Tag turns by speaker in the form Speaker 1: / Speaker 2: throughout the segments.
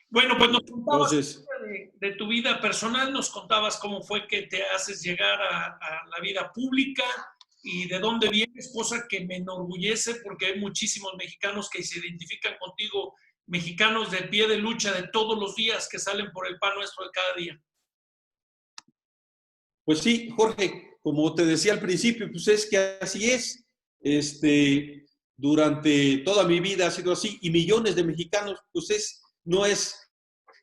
Speaker 1: Bueno, pues nos contabas
Speaker 2: Entonces,
Speaker 1: de tu vida personal, nos contabas cómo fue que te haces llegar a la vida pública y de dónde vienes, cosa que me enorgullece porque hay muchísimos mexicanos que se identifican contigo, mexicanos de pie de lucha de todos los días que salen por el pan nuestro de cada día.
Speaker 2: pues sí, Jorge, como te decía al principio, pues es que así es. Durante toda mi vida ha sido así y millones de mexicanos, pues no es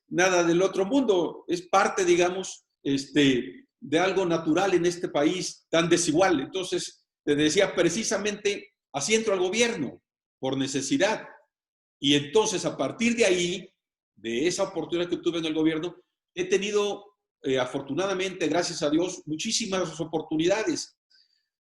Speaker 2: nada del otro mundo, es parte, digamos, de algo natural en este país tan desigual. Entonces, te decía, precisamente, así entro al gobierno, por necesidad. Y entonces, a partir de ahí, de esa oportunidad que tuve en el gobierno, he tenido, afortunadamente, gracias a Dios, muchísimas oportunidades.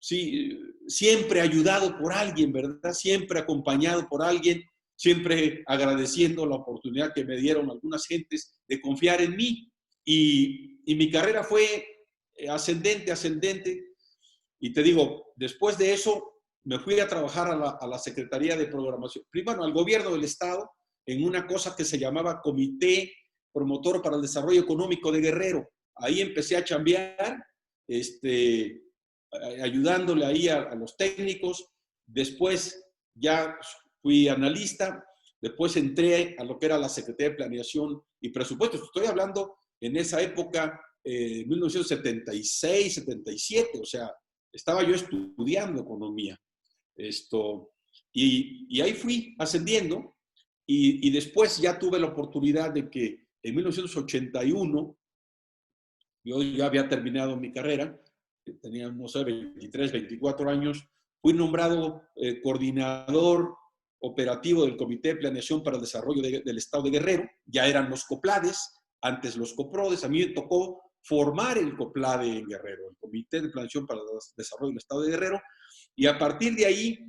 Speaker 2: Sí, siempre ayudado por alguien, ¿verdad? Siempre acompañado por alguien, siempre agradeciendo la oportunidad que me dieron algunas gentes de confiar en mí. Y mi carrera fue ascendente, ascendente. Y te digo, después de eso me fui a trabajar a la Secretaría de Programación, primero al gobierno del Estado, en una cosa que se llamaba Comité Promotor para el Desarrollo Económico de Guerrero. Ahí empecé a chambear, ayudándole ahí a los técnicos. Después ya fui analista, después entré a lo que era la Secretaría de Planeación y Presupuestos. Estoy hablando en esa época, 1976, 77, o sea, estaba yo estudiando economía. Y ahí fui ascendiendo y después ya tuve la oportunidad de que en 1981, yo ya había terminado mi carrera, tenía, no sé, 23, 24 años, fui nombrado coordinador operativo del Comité de Planeación para el Desarrollo del Estado de Guerrero. Ya eran los COPLADES, antes los COPRODES. A mí me tocó formar el COPLADE en Guerrero, el Comité de Planeación para el Desarrollo del Estado de Guerrero. Y a partir de ahí,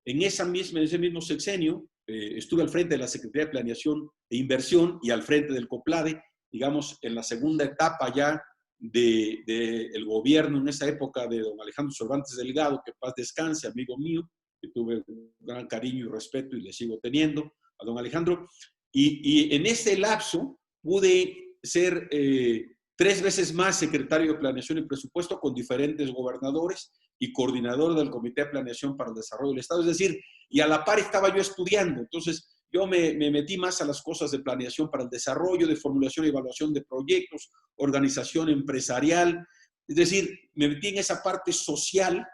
Speaker 2: en ese mismo sexenio, estuve al frente de la Secretaría de Planeación e Inversión y al frente del COPLADE, digamos, en la segunda etapa ya del gobierno en esa época de don Alejandro Cervantes Delgado, que paz descanse, amigo mío, que tuve un gran cariño y respeto y le sigo teniendo a don Alejandro. Y en ese lapso pude ser 3 veces más secretario de Planeación y Presupuesto con diferentes gobernadores y coordinador del Comité de Planeación para el Desarrollo del Estado. Es decir, y a la par estaba yo estudiando. Entonces, yo me metí más a las cosas de planeación para el desarrollo, de formulación y evaluación de proyectos, organización empresarial. Es decir, me metí en esa parte social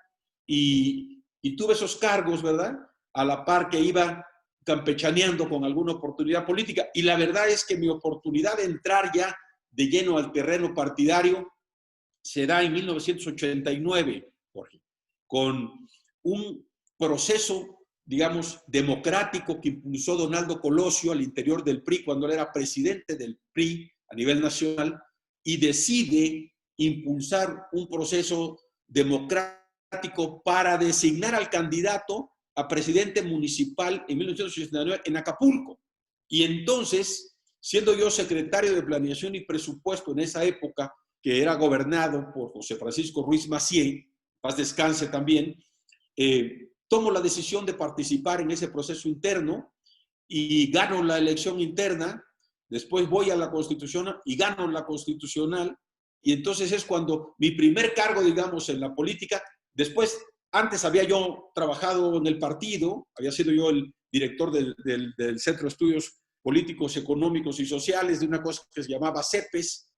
Speaker 2: y tuve esos cargos, ¿verdad? A la par que iba campechaneando con alguna oportunidad política. Y la verdad es que mi oportunidad de entrar ya de lleno al terreno partidario se da en 1989, Jorge, con un proceso, digamos, democrático que impulsó Donaldo Colosio al interior del PRI cuando él era presidente del PRI a nivel nacional y decide impulsar un proceso democrático para designar al candidato a presidente municipal en 1989 en Acapulco. Y entonces, siendo yo secretario de Planeación y Presupuesto en esa época, que era gobernado por José Francisco Ruiz Massieu, paz descanse también, tomo la decisión de participar en ese proceso interno y gano la elección interna, después voy a la constitucional y gano la constitucional, y entonces es cuando mi primer cargo, digamos, en la política, después, antes había yo trabajado en el partido, había sido yo el director del Centro de Estudios Políticos, Económicos y Sociales, de una cosa que se llamaba CEPES,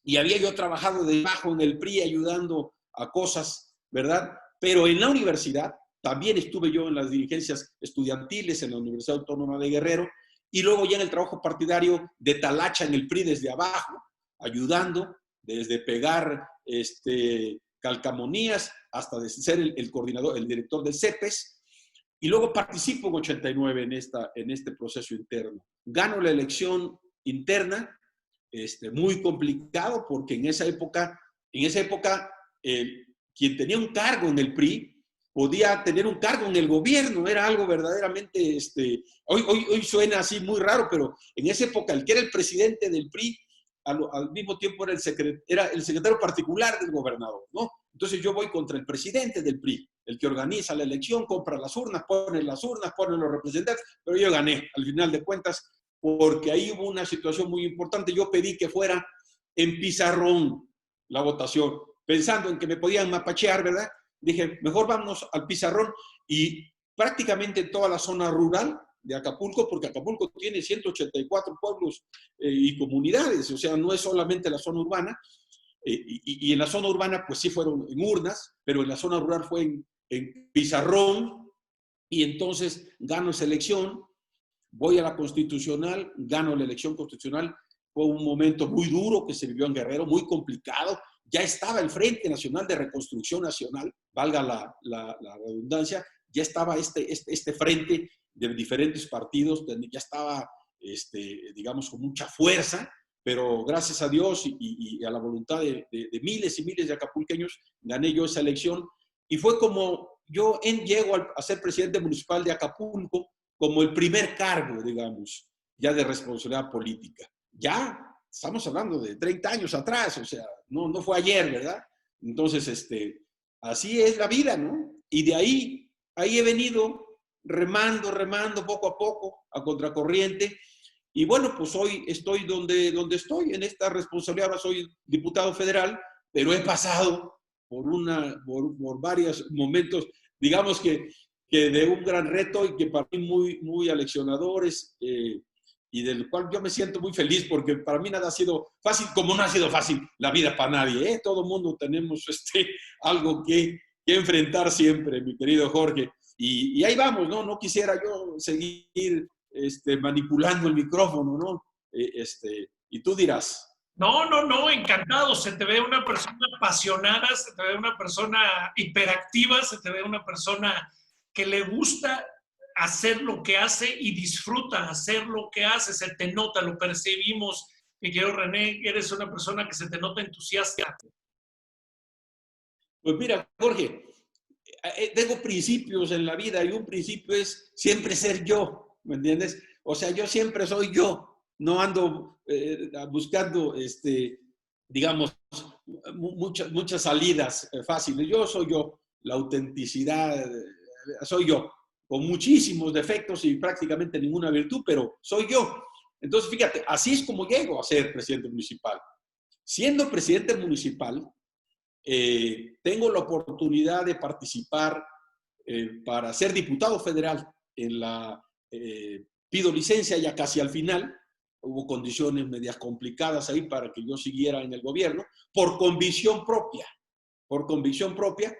Speaker 2: y había yo trabajado debajo en el PRI ayudando a cosas, ¿verdad? Pero en la universidad también estuve yo en las dirigencias estudiantiles en la Universidad Autónoma de Guerrero y luego ya en el trabajo partidario de talacha en el PRI desde abajo, ayudando desde pegar calcamonías hasta de ser el coordinador, el director del CEPES. Y luego participo en 89 en este proceso interno. Gano la elección interna, muy complicado porque en esa época quien tenía un cargo en el PRI podía tener un cargo en el gobierno, era algo verdaderamente, hoy suena así muy raro, pero en esa época el que era el presidente del PRI al mismo tiempo era el secretario particular del gobernador, ¿no? Entonces yo voy contra el presidente del PRI, el que organiza la elección, compra las urnas, pone los representantes, pero yo gané, al final de cuentas, porque ahí hubo una situación muy importante. Yo pedí que fuera en pizarrón la votación, pensando en que me podían mapachear, ¿verdad? Dije, mejor vámonos al pizarrón, y prácticamente en toda la zona rural de Acapulco, porque Acapulco tiene 184 pueblos y comunidades, o sea, no es solamente la zona urbana, y en la zona urbana pues sí fueron en urnas, pero en la zona rural fue en pizarrón, y entonces gano esa elección, voy a la constitucional, gano la elección constitucional. Fue un momento muy duro que se vivió en Guerrero, muy complicado. Ya estaba el Frente Nacional de Reconstrucción Nacional, valga la redundancia, ya estaba este frente de diferentes partidos, ya estaba, digamos, con mucha fuerza, pero gracias a Dios y a la voluntad de miles y miles de acapulqueños, gané yo esa elección, y fue como yo llego a ser presidente municipal de Acapulco, como el primer cargo, digamos, ya de responsabilidad política. Ya estamos hablando de 30 años atrás, o sea, no fue ayer, ¿verdad? Entonces, así es la vida, ¿no? Y de ahí he venido remando poco a poco, a contracorriente, y bueno, pues hoy estoy donde estoy, en esta responsabilidad. Ahora soy diputado federal, pero he pasado por varios momentos, digamos que de un gran reto, y que para mí muy aleccionadores, y del cual yo me siento muy feliz, porque para mí nada ha sido fácil, como no ha sido fácil la vida para nadie, ¿eh? Todo el mundo tenemos algo que enfrentar siempre, mi querido Jorge. Y ahí vamos, ¿no? No quisiera yo seguir manipulando el micrófono, ¿no? Y tú dirás.
Speaker 1: No, encantado. Se te ve una persona apasionada, se te ve una persona hiperactiva, se te ve una persona que le gusta hacer lo que hace y disfruta hacer lo que hace. Se te nota, lo percibimos. Mi querido René, eres una persona que se te nota entusiasta.
Speaker 2: Pues mira, Jorge, tengo principios en la vida, y un principio es siempre ser yo, ¿me entiendes? O sea, yo siempre soy yo, no ando buscando, digamos, muchas salidas fáciles. Yo soy yo, la autenticidad, soy yo, con muchísimos defectos y prácticamente ninguna virtud, pero soy yo. Entonces, fíjate, así es como llego a ser presidente municipal. Siendo presidente municipal, tengo la oportunidad de participar para ser diputado federal. Pido licencia ya casi al final. Hubo condiciones medias complicadas ahí para que yo siguiera en el gobierno, por convicción propia. Por convicción propia,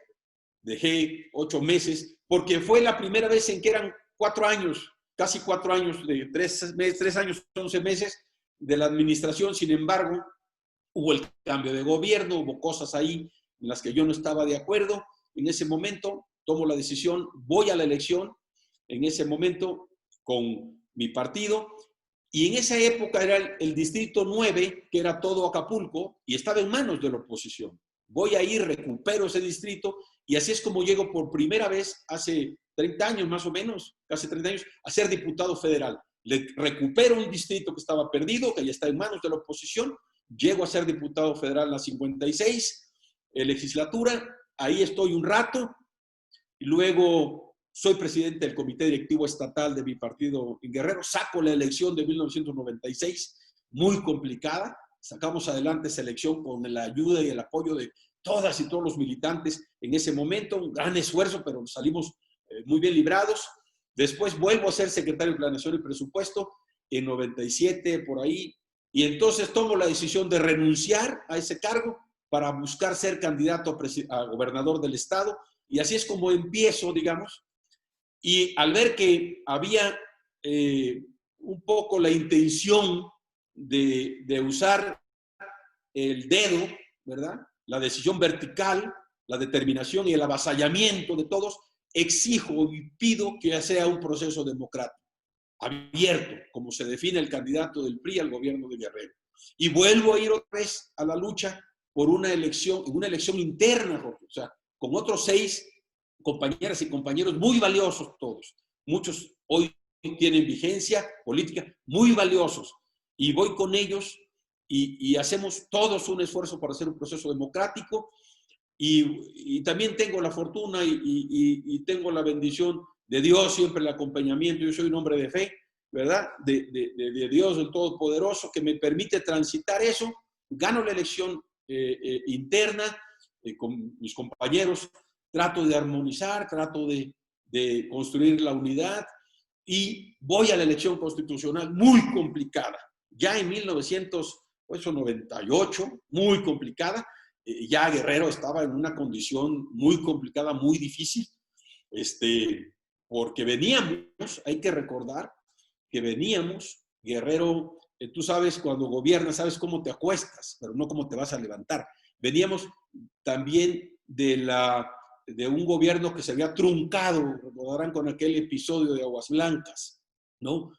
Speaker 2: dejé 8 meses, porque fue la primera vez en que eran 4 años, casi 4 años, de 3 años, 11 meses de la administración. Sin embargo, hubo el cambio de gobierno, hubo cosas ahí en las que yo no estaba de acuerdo. En ese momento tomo la decisión, voy a la elección, en ese momento con mi partido, y en esa época era el distrito 9, que era todo Acapulco, y estaba en manos de la oposición. Voy a ir, recupero ese distrito, y así es como llego por primera vez, hace 30 años más o menos, casi 30 años, a ser diputado federal. Recupero un distrito que estaba perdido, que ya está en manos de la oposición. Llego a ser diputado federal en la 56 legislatura, ahí estoy un rato, y luego soy presidente del comité directivo estatal de mi partido en Guerrero. Saco la elección de 1996, muy complicada. Sacamos adelante esa elección con la ayuda y el apoyo de todas y todos los militantes en ese momento. Un gran esfuerzo, pero salimos muy bien librados. Después vuelvo a ser secretario de Planeación y Presupuesto en 97, por ahí. Y entonces tomo la decisión de renunciar a ese cargo para buscar ser candidato a gobernador del estado. Y así es como empiezo, digamos. Y al ver que había un poco la intención de usar el dedo, ¿verdad? La decisión vertical, la determinación y el avasallamiento de todos, exijo y pido que sea un proceso democrático, abierto, como se define el candidato del PRI al gobierno de Guerrero. Y vuelvo a ir otra vez a la lucha por una elección interna, Jorge, o sea, con otros 6 compañeras y compañeros muy valiosos todos. Muchos hoy tienen vigencia política, muy valiosos. Y voy con ellos y hacemos todos un esfuerzo para hacer un proceso democrático. Y también tengo la fortuna y tengo la bendición de Dios, siempre el acompañamiento. Yo soy un hombre de fe, ¿verdad? De Dios, del Todopoderoso, que me permite transitar eso. Gano la elección interna con mis compañeros, trato de armonizar, trato de construir la unidad y voy a la elección constitucional muy complicada. Ya en 1998, muy complicada, ya Guerrero estaba en una condición muy complicada, muy difícil, porque veníamos, hay que recordar que veníamos, Guerrero, tú sabes, cuando gobiernas, sabes cómo te acuestas, pero no cómo te vas a levantar. Veníamos también de un gobierno que se había truncado, recordarán con aquel episodio de Aguas Blancas, ¿no?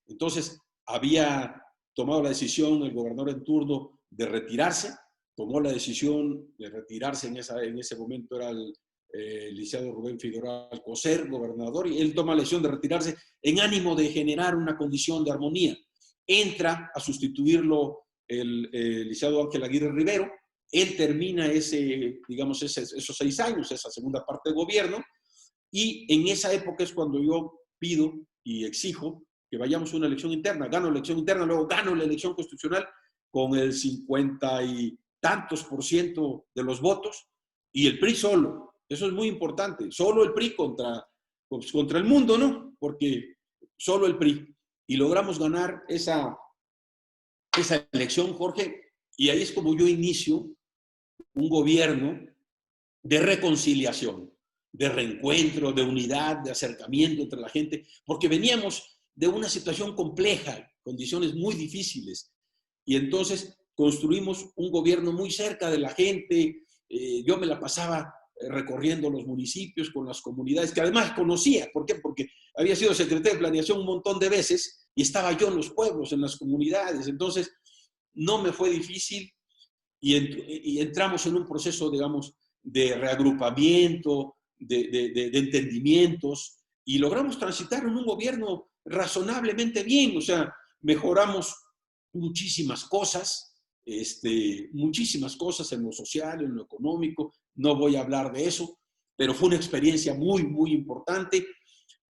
Speaker 2: Entonces, había tomado la decisión el gobernador en turno de retirarse, tomó la decisión de retirarse en ese momento era el licenciado Rubén Figueroa Alcocer, gobernador, y él toma la decisión de retirarse en ánimo de generar una condición de armonía. Entra a sustituirlo el licenciado Ángel Aguirre Rivero. Él termina esos 6 años, esa segunda parte de gobierno, y en esa época es cuando yo pido y exijo que vayamos a una elección interna. Gano la elección interna, luego gano la elección constitucional con el 50 y tantos % de los votos, y el PRI solo. Eso es muy importante. Solo el PRI contra el mundo, ¿no? Porque solo el PRI. Y logramos ganar esa elección, Jorge, y ahí es como yo inicio un gobierno de reconciliación, de reencuentro, de unidad, de acercamiento entre la gente, porque veníamos de una situación compleja, condiciones muy difíciles, y entonces construimos un gobierno muy cerca de la gente. Yo me la pasaba recorriendo los municipios con las comunidades, que además conocía. ¿Por qué? Porque había sido secretario de Planeación un montón de veces y estaba yo en los pueblos, en las comunidades. Entonces, no me fue difícil y entramos en un proceso, digamos, de reagrupamiento, de entendimientos, y logramos transitar en un gobierno razonablemente bien. O sea, mejoramos muchísimas cosas en lo social, en lo económico. No voy a hablar de eso, pero fue una experiencia muy, muy importante.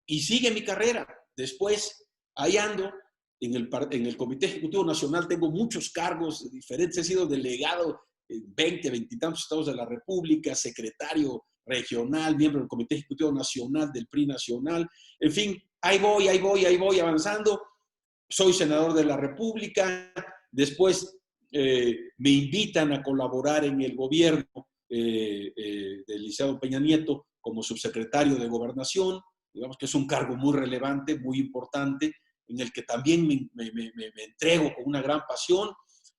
Speaker 2: Y sigue mi carrera. Después, ahí ando en el Comité Ejecutivo Nacional, tengo muchos cargos diferentes. He sido delegado en 20 y tantos estados de la República, secretario regional, miembro del Comité Ejecutivo Nacional del PRI Nacional. En fin, ahí voy avanzando. Soy senador de la República. Después me invitan a colaborar en el gobierno del licenciado Peña Nieto como subsecretario de Gobernación. Digamos que es un cargo muy relevante, muy importante, en el que también me entrego con una gran pasión.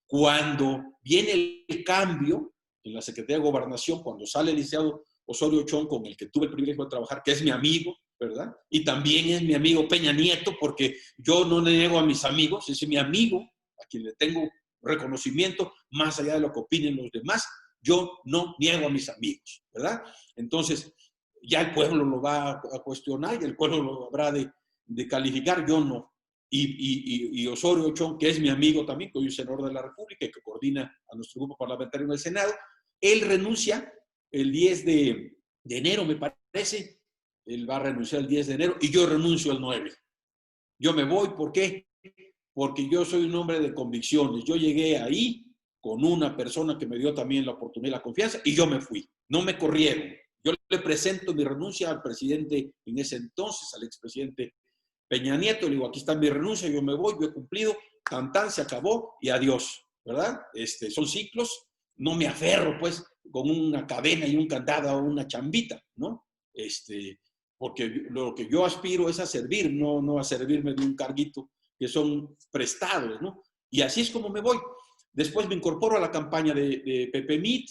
Speaker 2: Cuando viene el cambio en la Secretaría de Gobernación, cuando sale el licenciado Osorio Chong, con el que tuve el privilegio de trabajar, que es mi amigo, ¿verdad? Y también es mi amigo Peña Nieto, porque yo no le niego a mis amigos, es mi amigo, a quien le tengo reconocimiento, más allá de lo que opinen los demás. Yo no niego a mis amigos, ¿verdad? Entonces, ya el pueblo lo va a cuestionar y el pueblo lo habrá de calificar, yo no. Y Osorio Chong, que es mi amigo también, que hoy es senador de la República y que coordina a nuestro grupo parlamentario en el Senado, él renuncia el 10 de enero, me parece. Él va a renunciar el 10 de enero y yo renuncio el 9. Yo me voy, ¿por qué? Porque yo soy un hombre de convicciones. Yo llegué ahí con una persona que me dio también la oportunidad y la confianza, y yo me fui. No me corrieron. Yo le presento mi renuncia al presidente en ese entonces, al expresidente Peña Nieto. Le digo, aquí está mi renuncia, yo me voy, yo he cumplido, tan, se acabó y adiós, ¿verdad? Son ciclos. No me aferro, pues, con una cadena y un candado a una chambita, ¿no? Porque lo que yo aspiro es a servir, no a servirme de un carguito que son prestados, ¿no? Y así es como me voy. Después me incorporo a la campaña de Pepe Mit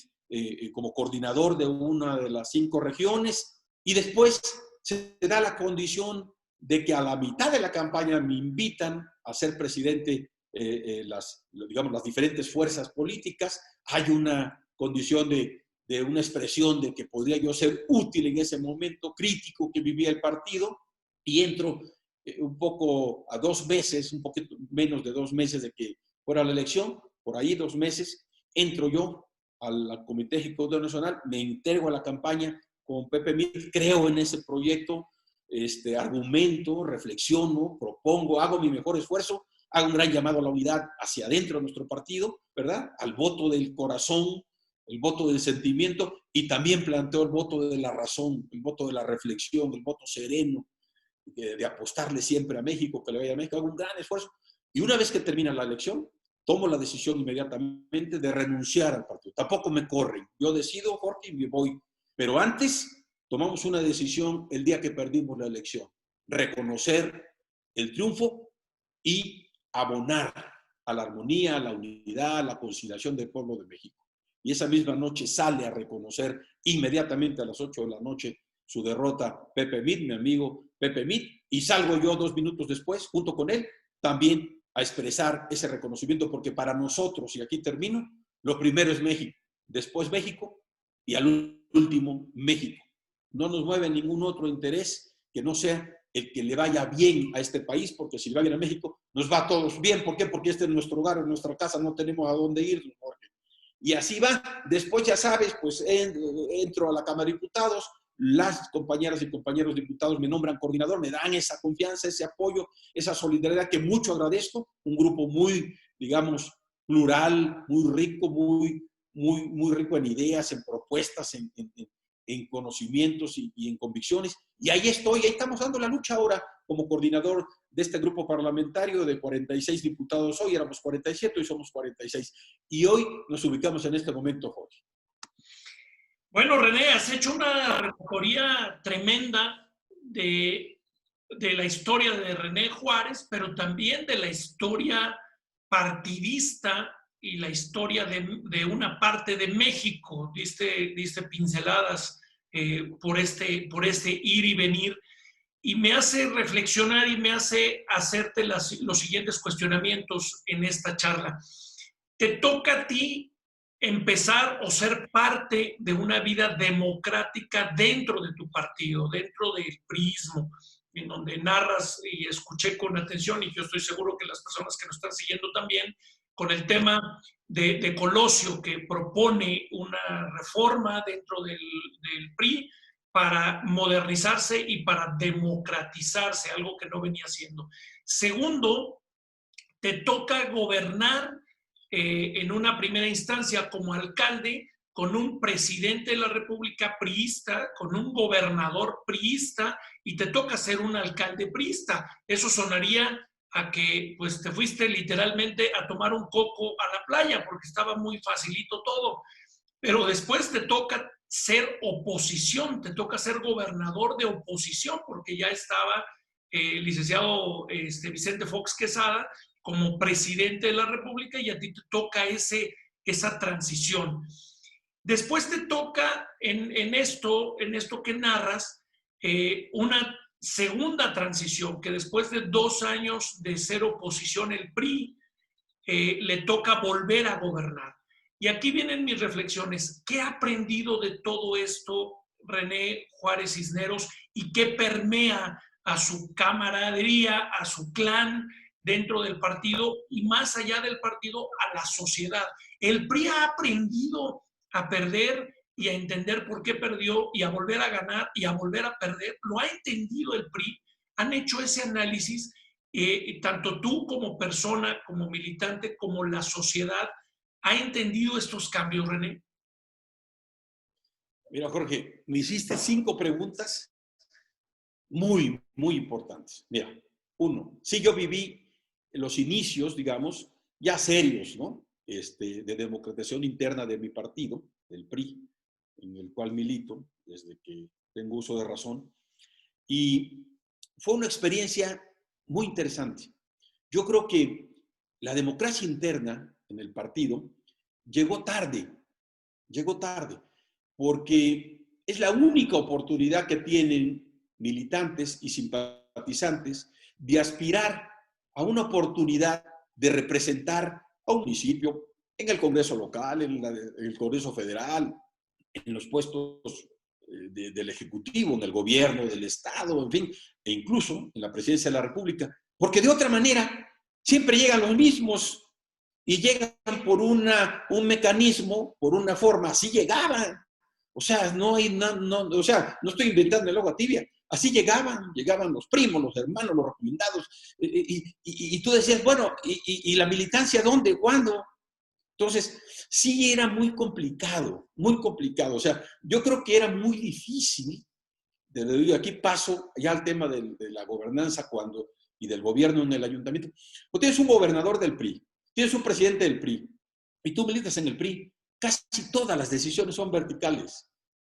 Speaker 2: como coordinador de una de las 5 regiones, y después se da la condición de que a la mitad de la campaña me invitan a ser presidente las diferentes fuerzas políticas. Hay una condición de una expresión de que podría yo ser útil en ese momento crítico que vivía el partido, y entro un poco a 2 meses, un poquito menos de 2 meses de que fuera la elección, por ahí 2 meses, entro yo al Comité Ejecutivo Nacional, me integro a la campaña con Pepe Mit, creo en ese proyecto, argumento, reflexiono, propongo, hago mi mejor esfuerzo, hago un gran llamado a la unidad hacia adentro de nuestro partido, ¿verdad? Al voto del corazón, el voto del sentimiento, y también planteo el voto de la razón, el voto de la reflexión, el voto sereno, de apostarle siempre a México, que le vaya a México, hago un gran esfuerzo. Y una vez que termina la elección, tomo la decisión inmediatamente de renunciar al partido. Tampoco me corren. Yo decido, Jorge, y me voy. Pero antes tomamos una decisión el día que perdimos la elección. Reconocer el triunfo y abonar a la armonía, a la unidad, a la conciliación del pueblo de México. Y esa misma noche sale a reconocer inmediatamente a las 8 de la noche su derrota Pepe Mit, mi amigo Pepe Mit, y salgo yo 2 minutos después, junto con él, también a expresar ese reconocimiento, porque para nosotros, y aquí termino, lo primero es México, después México y al último México. No nos mueve ningún otro interés que no sea el que le vaya bien a este país, porque si le va bien a México, nos va a todos bien. ¿Por qué? Porque este es nuestro hogar, en nuestra casa, no tenemos a dónde ir, Jorge. Y así va. Después, ya sabes, pues entro a la Cámara de Diputados, las compañeras y compañeros diputados me nombran coordinador, me dan esa confianza, ese apoyo, esa solidaridad que mucho agradezco. Un grupo muy, digamos, plural, muy rico, muy rico en ideas, en propuestas, en conocimientos y en convicciones. Y ahí estoy, ahí estamos dando la lucha ahora como coordinador de este grupo parlamentario de 46 diputados. Hoy éramos 47, hoy somos 46. Y hoy nos ubicamos en este momento, Jorge.
Speaker 1: Bueno, René, has hecho una recorrida tremenda de la historia de René Juárez, pero también de la historia partidista y la historia de una parte de México. Diste pinceladas por este ir y venir, y me hace reflexionar y me hace hacerte los siguientes cuestionamientos en esta charla. Te toca a ti empezar o ser parte de una vida democrática dentro de tu partido, dentro del priismo, en donde narras, y escuché con atención, y yo estoy seguro que las personas que nos están siguiendo también, con el tema de Colosio, que propone una reforma dentro del PRI para modernizarse y para democratizarse, algo que no venía haciendo. Segundo, te toca gobernar en una primera instancia como alcalde con un presidente de la República priista, con un gobernador priista, y te toca ser un alcalde priista. Eso sonaría a que pues te fuiste literalmente a tomar un coco a la playa porque estaba muy facilito todo. Pero después te toca ser oposición, te toca ser gobernador de oposición, porque ya estaba el licenciado Vicente Fox Quesada como presidente de la República, y a ti te toca esa transición. Después te toca en esto que narras, una segunda transición, que después de 2 años de ser oposición el PRI, le toca volver a gobernar. Y aquí vienen mis reflexiones. ¿Qué ha aprendido de todo esto René Juárez Cisneros y qué permea a su camaradería, a su clan dentro del partido y más allá del partido, a la sociedad? El PRI ha aprendido a perder y a entender por qué perdió, y a volver a ganar y a volver a perder. ¿Lo ha entendido el PRI? ¿Han hecho ese análisis? Tanto tú como persona, como militante, como la sociedad, ¿ha entendido estos cambios, René?
Speaker 2: Mira, Jorge, me hiciste 5 preguntas muy importantes. Mira, 1, sí, yo viví los inicios, digamos, ya serios, ¿no? De democratización interna de mi partido, del PRI, en el cual milito desde que tengo uso de razón. Y fue una experiencia muy interesante. Yo creo que la democracia interna en el partido llegó tarde, porque es la única oportunidad que tienen militantes y simpatizantes de aspirar a una oportunidad de representar a un municipio en el Congreso local, en el Congreso federal, en los puestos del Ejecutivo, en el gobierno del Estado, en fin, e incluso en la presidencia de la República, porque de otra manera siempre llegan los mismos y llegan por un mecanismo, por una forma, así llegaban. O sea, no estoy inventando el agua tibia. Así llegaban los primos, los hermanos, los recomendados, y tú decías, bueno, ¿y la militancia dónde? ¿Cuándo? Entonces, sí era muy complicado, muy complicado. O sea, yo creo que era muy difícil. Aquí paso ya al tema de la gobernanza y del gobierno en el ayuntamiento. Pues tienes un gobernador del PRI, tienes un presidente del PRI, y tú militas en el PRI. Casi todas las decisiones son verticales.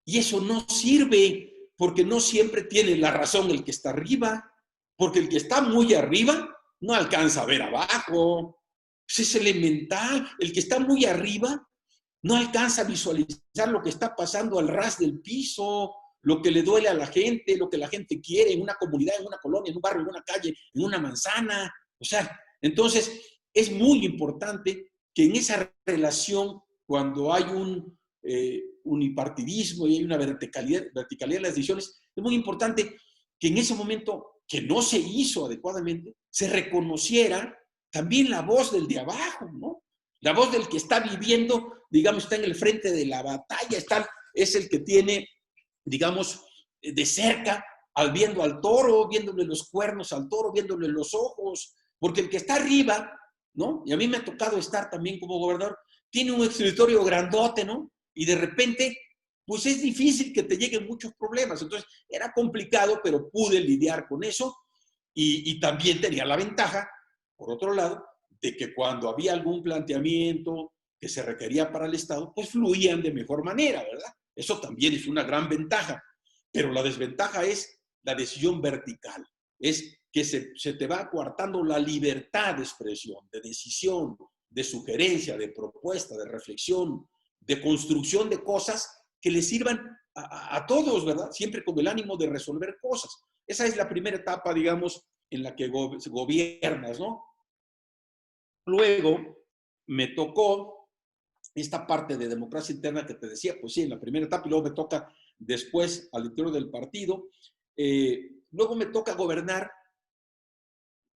Speaker 2: Y eso no sirve, porque no siempre tiene la razón el que está arriba, porque el que está muy arriba no alcanza a ver abajo. Eso es elemental. El que está muy arriba no alcanza a visualizar lo que está pasando al ras del piso, lo que le duele a la gente, lo que la gente quiere en una comunidad, en una colonia, en un barrio, en una calle, en una manzana. O sea, entonces es muy importante que en esa relación, cuando hay un unipartidismo y hay una verticalidad de las decisiones, es muy importante que en ese momento que no se hizo adecuadamente, se reconociera también la voz del de abajo, ¿no? La voz del que está viviendo, digamos, está en el frente de la batalla, es el que tiene, digamos, de cerca, viendo al toro, viéndole los cuernos al toro, viéndole los ojos, porque el que está arriba, ¿no? Y a mí me ha tocado estar también como gobernador, tiene un escritorio grandote, ¿no? Y de repente, pues es difícil que te lleguen muchos problemas. Entonces, era complicado, pero pude lidiar con eso y también tenía la ventaja, por otro lado, de que cuando había algún planteamiento que se requería para el Estado, pues fluían de mejor manera, ¿verdad? Eso también es una gran ventaja, pero la desventaja es la decisión vertical, es que se te va coartando la libertad de expresión, de decisión, de sugerencia, de propuesta, de reflexión, de construcción de cosas que le sirvan a todos, ¿verdad? Siempre con el ánimo de resolver cosas. Esa es la primera etapa, digamos, en la que gobiernas, ¿no? Luego me tocó esta parte de democracia interna que te decía, pues sí, en la primera etapa, y luego me toca después al interior del partido. Luego me toca gobernar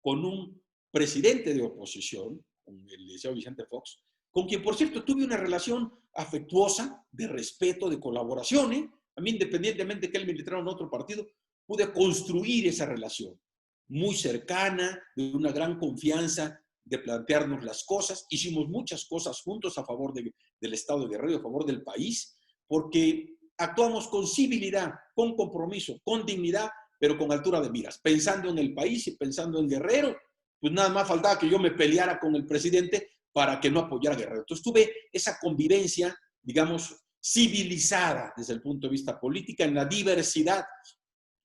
Speaker 2: con un presidente de oposición, con el licenciado Vicente Fox, con quien, por cierto, tuve una relación afectuosa, de respeto, de colaboración. A mí, independientemente de que él militara en otro partido, pude construir esa relación muy cercana, de una gran confianza, de plantearnos las cosas. Hicimos muchas cosas juntos a favor del Estado de Guerrero, a favor del país, porque actuamos con civilidad, con compromiso, con dignidad, pero con altura de miras, pensando en el país y pensando en Guerrero. Pues nada más faltaba que yo me peleara con el presidente para que no apoyara a Guerrero. Entonces tuve esa convivencia, digamos, civilizada desde el punto de vista político, en la diversidad.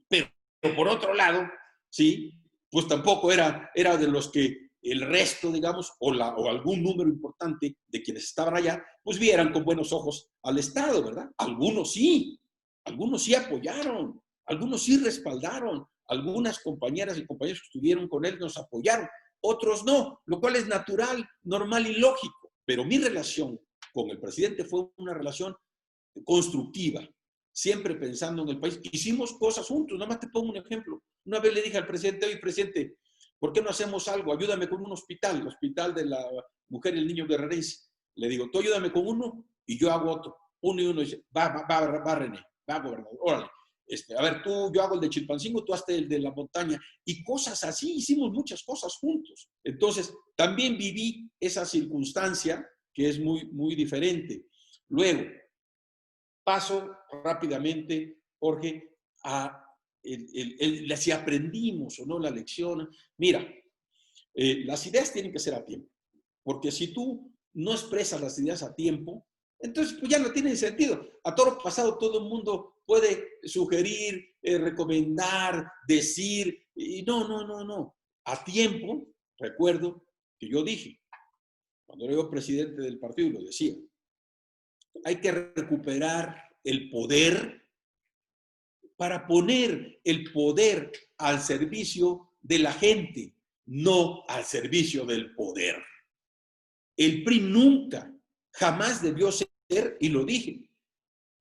Speaker 2: Pero por otro lado, sí, pues tampoco era de los que el resto, digamos, o algún número importante de quienes estaban allá, pues vieran con buenos ojos al Estado, ¿verdad? Algunos sí apoyaron, algunos sí respaldaron, algunas compañeras y compañeros que estuvieron con él nos apoyaron, otros no, lo cual es natural, normal y lógico. Pero mi relación con el presidente fue una relación constructiva, siempre pensando en el país. Hicimos cosas juntos, nada más te pongo un ejemplo. Una vez le dije al presidente, oye, presidente, ¿por qué no hacemos algo? Ayúdame con un hospital, el hospital de la mujer y el niño guerrerense. Le digo, tú ayúdame con uno y yo hago otro. Uno y uno dice, va René, va gobernador, órale. A ver, yo hago el de Chilpancingo, tú hazte el de la montaña. Y cosas así, hicimos muchas cosas juntos. Entonces, también viví esa circunstancia que es muy, muy diferente. Luego, paso rápidamente, Jorge, a si aprendimos o no la lección. Mira, las ideas tienen que ser a tiempo, porque si tú no expresas las ideas a tiempo, entonces pues ya no tiene sentido. A toro pasado todo el mundo puede sugerir, recomendar, decir, y no. A tiempo, recuerdo que yo dije, cuando era yo presidente del partido, lo decía, hay que recuperar el poder para poner el poder al servicio de la gente, no al servicio del poder. El PRI nunca, jamás debió ser, y lo dije,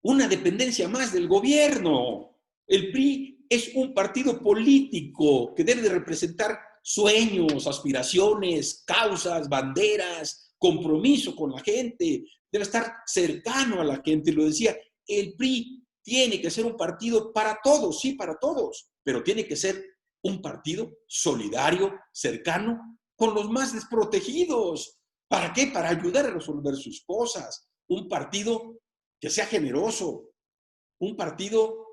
Speaker 2: una dependencia más del gobierno. El PRI es un partido político que debe de representar sueños, aspiraciones, causas, banderas, compromiso con la gente, debe estar cercano a la gente. Lo decía, el PRI tiene que ser un partido para todos, sí, para todos, pero tiene que ser un partido solidario, cercano, con los más desprotegidos. ¿Para qué? Para ayudar a resolver sus cosas. Un partido que sea generoso, un partido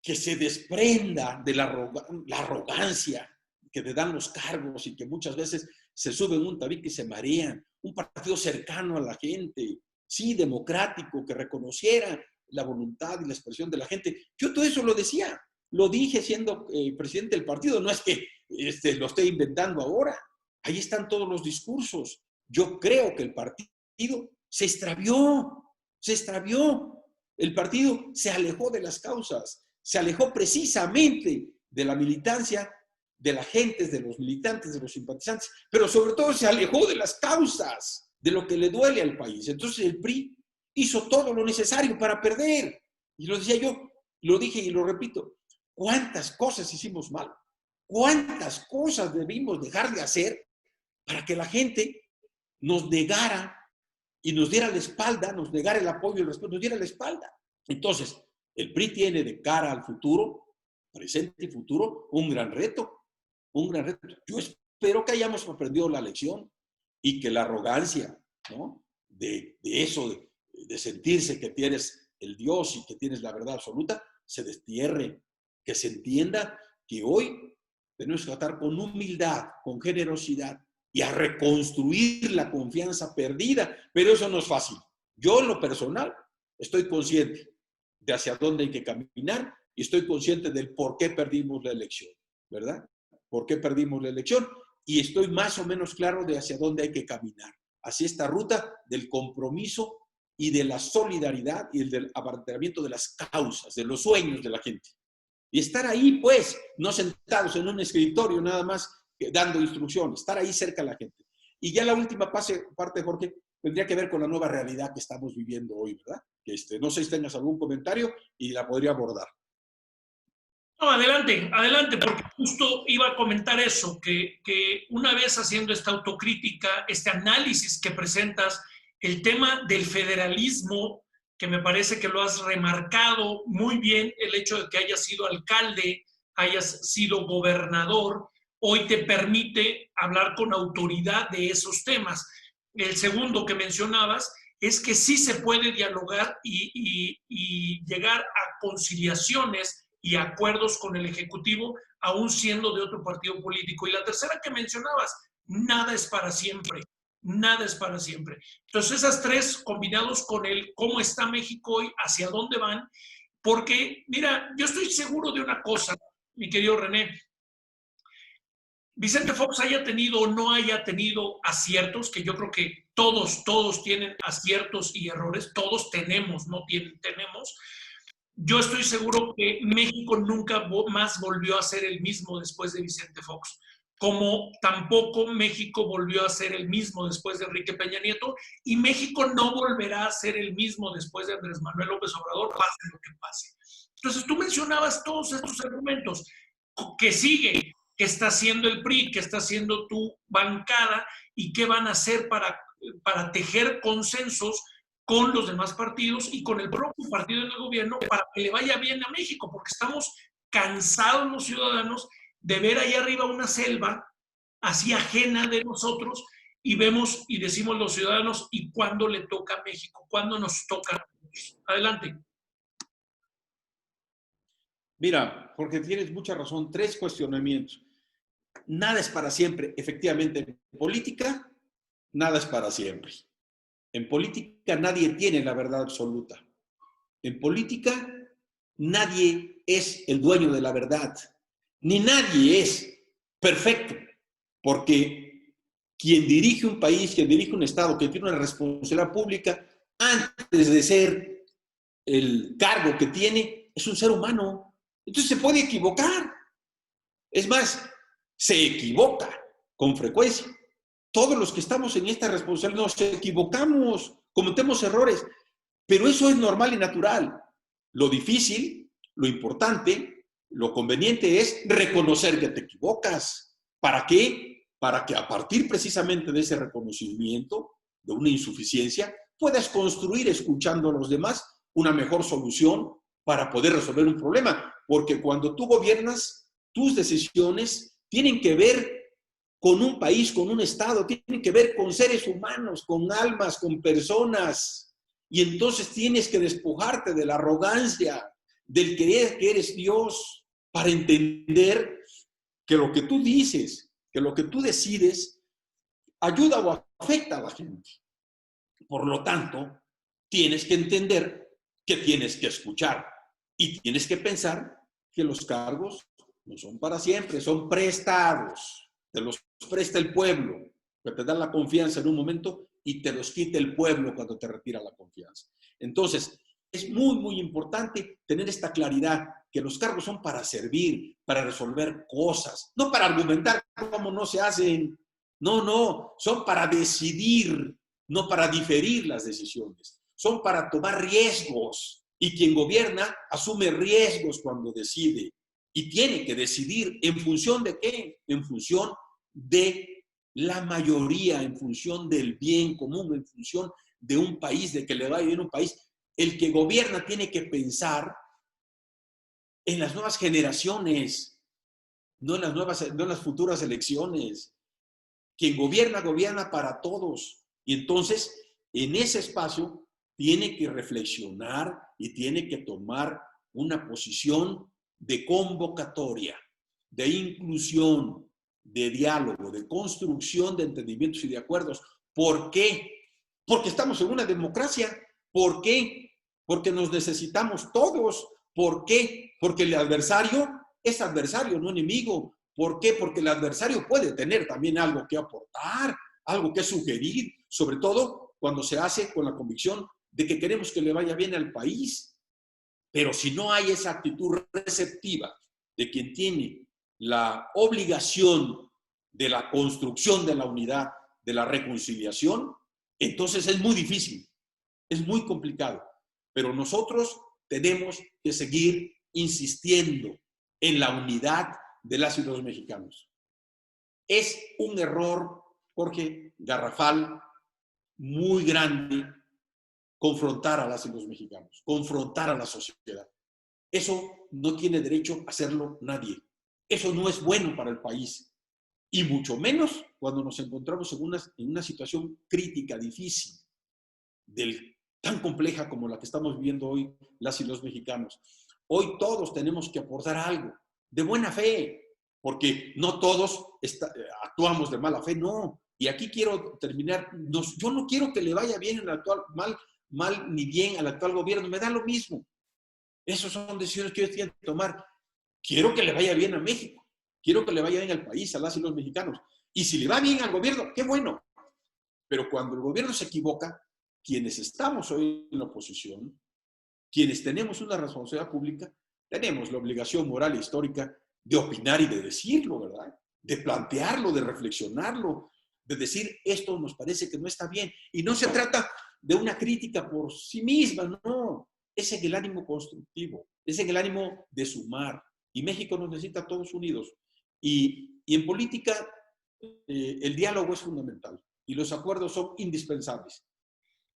Speaker 2: que se desprenda de la arrogancia que te dan los cargos y que muchas veces se suben un tabique y se marean. Un partido cercano a la gente, sí, democrático, que reconociera la voluntad y la expresión de la gente. Yo todo eso lo decía, lo dije siendo presidente del partido, no es que lo esté inventando ahora. Ahí están todos los discursos. Yo creo que el partido se extravió. El partido se alejó de las causas, se alejó precisamente de la militancia, de la gente, de los militantes, de los simpatizantes, pero sobre todo se alejó de las causas, de lo que le duele al país. Entonces el PRI hizo todo lo necesario para perder. Y lo decía yo, lo dije y lo repito, ¿cuántas cosas hicimos mal? ¿Cuántas cosas debimos dejar de hacer para que la gente nos negara y nos diera la espalda, nos negara el apoyo y el respeto, nos diera la espalda? Entonces, el PRI tiene de cara al futuro, presente y futuro, un gran reto. Yo espero que hayamos aprendido la lección y que la arrogancia, ¿no?, de eso, de sentirse que tienes el Dios y que tienes la verdad absoluta, se destierre, que se entienda que hoy tenemos que tratar con humildad, con generosidad y a reconstruir la confianza perdida, pero eso no es fácil. Yo en lo personal estoy consciente de hacia dónde hay que caminar y estoy consciente del por qué perdimos la elección, ¿verdad? ¿Por qué perdimos la elección? Y estoy más o menos claro de hacia dónde hay que caminar, hacia esta ruta del compromiso y de la solidaridad y del abanderamiento de las causas, de los sueños de la gente. Y estar ahí, pues, no sentados en un escritorio nada más dando instrucciones, estar ahí cerca de la gente. Y ya la última parte, Jorge, tendría que ver con la nueva realidad que estamos viviendo hoy, ¿verdad? No sé si tengas algún comentario y la podría abordar.
Speaker 1: No, adelante, porque justo iba a comentar eso, que una vez haciendo esta autocrítica, este análisis que presentas, el tema del federalismo, que me parece que lo has remarcado muy bien, el hecho de que hayas sido alcalde, hayas sido gobernador, hoy te permite hablar con autoridad de esos temas. El segundo que mencionabas es que sí se puede dialogar y llegar a conciliaciones y acuerdos con el Ejecutivo, aún siendo de otro partido político. Y la tercera que mencionabas, nada es para siempre, nada es para siempre. Entonces esas tres combinados con el cómo está México hoy, hacia dónde van, porque mira, yo estoy seguro de una cosa, mi querido René, Vicente Fox haya tenido o no haya tenido aciertos, que yo creo que todos tienen aciertos y errores, todos tenemos, no tenemos. Yo estoy seguro que México nunca más volvió a ser el mismo después de Vicente Fox, como tampoco México volvió a ser el mismo después de Enrique Peña Nieto, y México no volverá a ser el mismo después de Andrés Manuel López Obrador, pase lo que pase. Entonces tú mencionabas todos estos argumentos. ¿Qué sigue? ¿Qué está haciendo el PRI? ¿Qué está haciendo tu bancada? ¿Y qué van a hacer para tejer consensos con los demás partidos y con el propio partido en el gobierno para que le vaya bien a México? Porque estamos cansados los ciudadanos de ver ahí arriba una selva así ajena de nosotros y vemos y decimos los ciudadanos, ¿y cuándo le toca a México? ¿Cuándo nos toca a nosotros? Adelante.
Speaker 2: Mira, Jorge, tienes mucha razón. 3 cuestionamientos. Nada es para siempre. Efectivamente, en política, nada es para siempre. En política nadie tiene la verdad absoluta. En política nadie es el dueño de la verdad. Ni nadie es perfecto. Porque quien dirige un país, quien dirige un Estado, que tiene una responsabilidad pública, antes de ser el cargo que tiene, es un ser humano. Entonces se puede equivocar. Es más, se equivoca con frecuencia. Todos los que estamos en esta responsabilidad nos equivocamos, cometemos errores, pero eso es normal y natural. Lo difícil, lo importante, lo conveniente es reconocer que te equivocas. ¿Para qué? Para que a partir precisamente de ese reconocimiento de una insuficiencia, puedas construir, escuchando a los demás, una mejor solución para poder resolver un problema. Porque cuando tú gobiernas, tus decisiones tienen que ver con un país, con un estado, tienen que ver con seres humanos, con almas, con personas. Y entonces tienes que despojarte de la arrogancia, del creer que eres Dios, para entender que lo que tú dices, que lo que tú decides, ayuda o afecta a la gente. Por lo tanto, tienes que entender que tienes que escuchar y tienes que pensar que los cargos no son para siempre, son prestados. Te los presta el pueblo, que te da la confianza en un momento y te los quita el pueblo cuando te retira la confianza. Entonces, es muy, muy importante tener esta claridad, que los cargos son para servir, para resolver cosas, no para argumentar cómo no se hacen. No, son para decidir, no para diferir las decisiones. Son para tomar riesgos. Y quien gobierna asume riesgos cuando decide. Y tiene que decidir en función de qué? En función de la mayoría, en función del bien común, en función de un país, de que le vaya bien un país. El que gobierna tiene que pensar en las nuevas generaciones, no en las futuras elecciones. Quien gobierna, gobierna para todos. Y entonces, en ese espacio, tiene que reflexionar y tiene que tomar una posición de convocatoria, de inclusión, de diálogo, de construcción de entendimientos y de acuerdos. ¿Por qué? Porque estamos en una democracia. ¿Por qué? Porque nos necesitamos todos. ¿Por qué? Porque el adversario es adversario, no enemigo. ¿Por qué? Porque el adversario puede tener también algo que aportar, algo que sugerir, sobre todo cuando se hace con la convicción de que queremos que le vaya bien al país. Pero si no hay esa actitud receptiva de quien tiene la obligación de la construcción de la unidad, de la reconciliación, entonces es muy difícil, es muy complicado. Pero nosotros tenemos que seguir insistiendo en la unidad de las y los mexicanos. Es un error, Jorge, garrafal, muy grande, confrontar a las y los mexicanos, confrontar a la sociedad. Eso no tiene derecho a hacerlo nadie. Eso no es bueno para el país. Y mucho menos cuando nos encontramos en una situación crítica, difícil, tan compleja como la que estamos viviendo hoy las y los mexicanos. Hoy todos tenemos que aportar algo de buena fe, porque no todos actuamos de mala fe, no. Y aquí quiero terminar. Yo no quiero que le vaya bien el actual, mal ni bien al actual gobierno, me da lo mismo. Esas son decisiones que ellos tienen que tomar. Quiero que le vaya bien a México, quiero que le vaya bien al país, a las y los mexicanos. Y si le va bien al gobierno, qué bueno. Pero cuando el gobierno se equivoca, quienes estamos hoy en la oposición, quienes tenemos una responsabilidad pública, tenemos la obligación moral e histórica de opinar y de decirlo, ¿verdad? De plantearlo, de reflexionarlo, de decir esto nos parece que no está bien. Y no se trata de una crítica por sí misma, no. Es en el ánimo constructivo, es en el ánimo de sumar. Y México nos necesita a todos unidos. Y en política el diálogo es fundamental y los acuerdos son indispensables.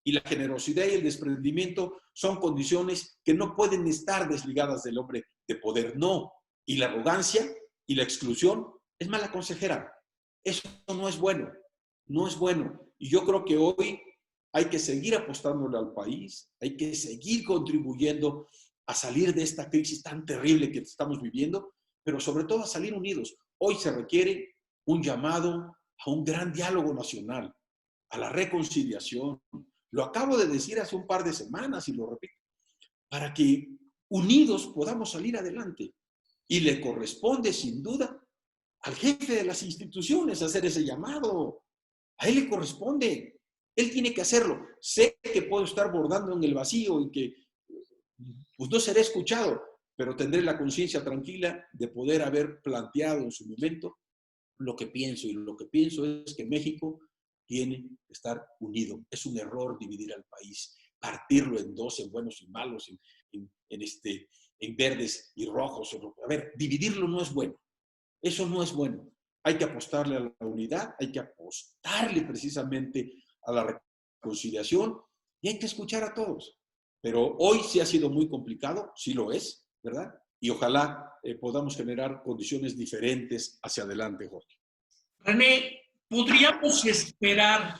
Speaker 2: Y la generosidad y el desprendimiento son condiciones que no pueden estar desligadas del hombre de poder, no. Y la arrogancia y la exclusión es mala consejera. Eso no es bueno, no es bueno. Y yo creo que hoy hay que seguir apostándole al país, hay que seguir contribuyendo a salir de esta crisis tan terrible que estamos viviendo, pero sobre todo a salir unidos. Hoy se requiere un llamado a un gran diálogo nacional, a la reconciliación. Lo acabo de decir hace un par de semanas y lo repito, para que unidos podamos salir adelante. Y le corresponde, sin duda, al jefe de las instituciones hacer ese llamado. A él le corresponde. Él tiene que hacerlo. Sé que puedo estar bordando en el vacío y que pues, no seré escuchado, pero tendré la conciencia tranquila de poder haber planteado en su momento lo que pienso. Y lo que pienso es que México tiene que estar unido. Es un error dividir al país, partirlo en dos, en buenos y malos, en verdes y rojos. A ver, dividirlo no es bueno. Eso no es bueno. Hay que apostarle a la unidad, hay que apostarle precisamente a la reconciliación y hay que escuchar a todos. Pero hoy sí ha sido muy complicado, sí lo es, ¿verdad? Y ojalá podamos generar condiciones diferentes hacia adelante, Jorge.
Speaker 1: René, ¿podríamos esperar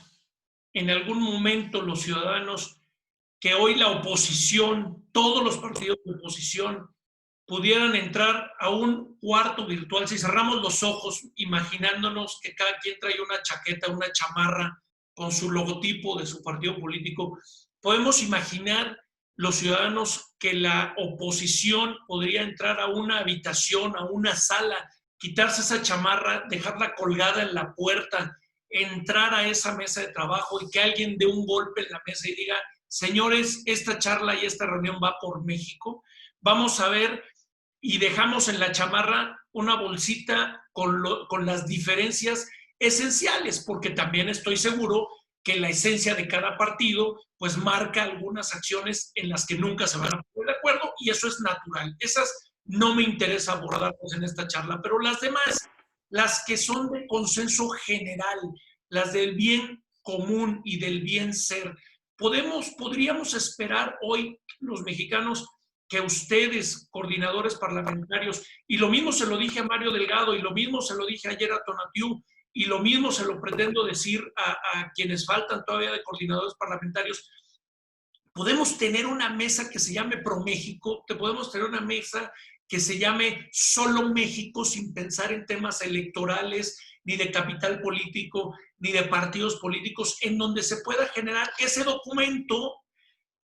Speaker 1: en algún momento los ciudadanos que hoy la oposición, todos los partidos de oposición, pudieran entrar a un cuarto virtual? Si cerramos los ojos, imaginándonos que cada quien trae una chaqueta, una chamarra con su logotipo de su partido político, podemos imaginar los ciudadanos que la oposición podría entrar a una habitación, a una sala, quitarse esa chamarra, dejarla colgada en la puerta, entrar a esa mesa de trabajo y que alguien dé un golpe en la mesa y diga: señores, esta charla y esta reunión va por México, vamos a ver, y dejamos en la chamarra una bolsita con las diferencias esenciales, porque también estoy seguro que la esencia de cada partido pues marca algunas acciones en las que nunca se van a poner de acuerdo, y eso es natural. Esas no me interesa abordarlas en esta charla, pero las demás, las que son de consenso general, las del bien común y del bien ser, podríamos esperar hoy los mexicanos que ustedes, coordinadores parlamentarios, y lo mismo se lo dije a Mario Delgado, y lo mismo se lo dije ayer a Tonatiuh, y lo mismo se lo pretendo decir a quienes faltan todavía de coordinadores parlamentarios, podemos tener una mesa que se llame ProMéxico, podemos tener una mesa que se llame Solo México, sin pensar en temas electorales, ni de capital político, ni de partidos políticos, en donde se pueda generar ese documento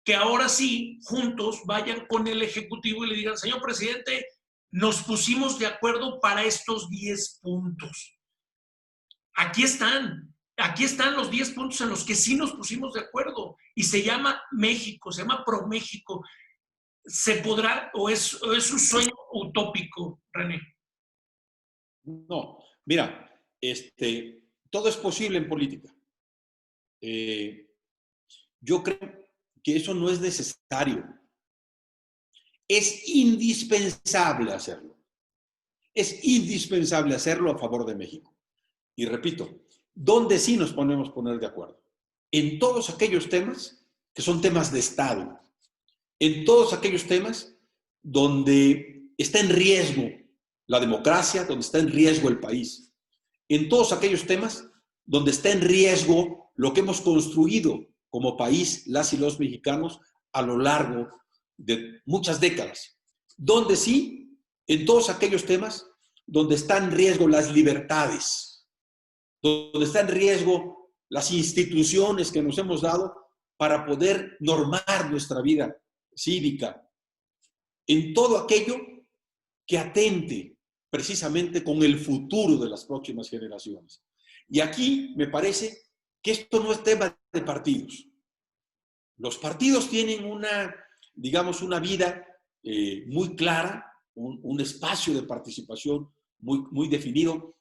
Speaker 1: que ahora sí, juntos, vayan con el Ejecutivo y le digan: señor presidente, nos pusimos de acuerdo para estos 10 puntos. Aquí están los 10 puntos en los que sí nos pusimos de acuerdo, y se llama México, se llama ProMéxico. ¿Se podrá o es un sueño utópico, René?
Speaker 2: No, mira, todo es posible en política. Yo creo que eso no es necesario. Es indispensable hacerlo. Es indispensable hacerlo a favor de México. Y repito, ¿dónde sí nos podemos poner de acuerdo? En todos aquellos temas que son temas de Estado. En todos aquellos temas donde está en riesgo la democracia, donde está en riesgo el país. En todos aquellos temas donde está en riesgo lo que hemos construido como país, las y los mexicanos, a lo largo de muchas décadas. Donde sí, en todos aquellos temas donde están en riesgo las libertades, donde están en riesgo las instituciones que nos hemos dado para poder normar nuestra vida cívica, en todo aquello que atente precisamente con el futuro de las próximas generaciones. Y aquí me parece que esto no es tema de partidos. Los partidos tienen una vida muy clara, un espacio de participación muy definido,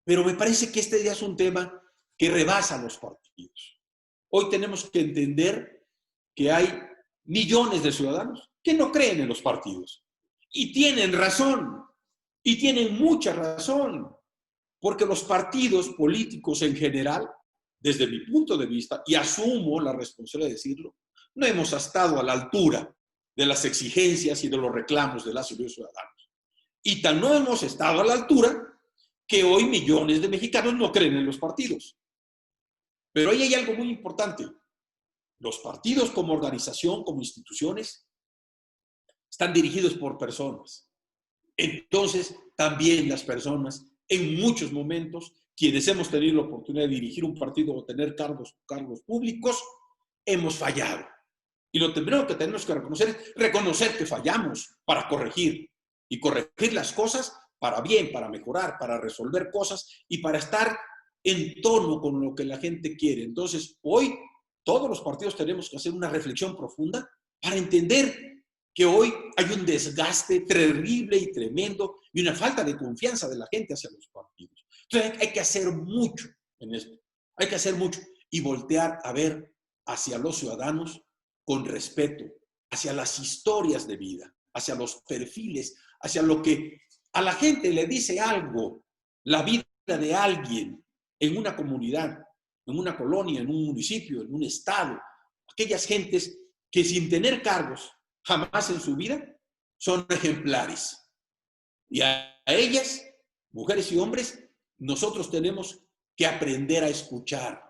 Speaker 2: pero me parece que este ya es un tema que rebasa los partidos. Hoy tenemos que entender que hay millones de ciudadanos que no creen en los partidos. Y tienen razón, y tienen mucha razón, porque los partidos políticos en general, desde mi punto de vista, y asumo la responsabilidad de decirlo, no hemos estado a la altura de las exigencias y de los reclamos de las y los ciudadanos. Y tal no hemos estado a la altura que hoy millones de mexicanos no creen en los partidos. Pero ahí hay algo muy importante. Los partidos como organización, como instituciones, están dirigidos por personas. Entonces, también las personas, en muchos momentos, quienes hemos tenido la oportunidad de dirigir un partido o tener cargos públicos, hemos fallado. Y lo primero que tenemos que reconocer es reconocer que fallamos para corregir. Y corregir las cosas para bien, para mejorar, para resolver cosas y para estar en tono con lo que la gente quiere. Entonces, hoy todos los partidos tenemos que hacer una reflexión profunda para entender que hoy hay un desgaste terrible y tremendo y una falta de confianza de la gente hacia los partidos. Entonces hay que hacer mucho en esto. Hay que hacer mucho y voltear a ver hacia los ciudadanos con respeto, hacia las historias de vida, hacia los perfiles, hacia lo que a la gente le dice algo, la vida de alguien en una comunidad, en una colonia, en un municipio, en un estado. Aquellas gentes que sin tener cargos jamás en su vida son ejemplares. Y a ellas, mujeres y hombres, nosotros tenemos que aprender a escuchar.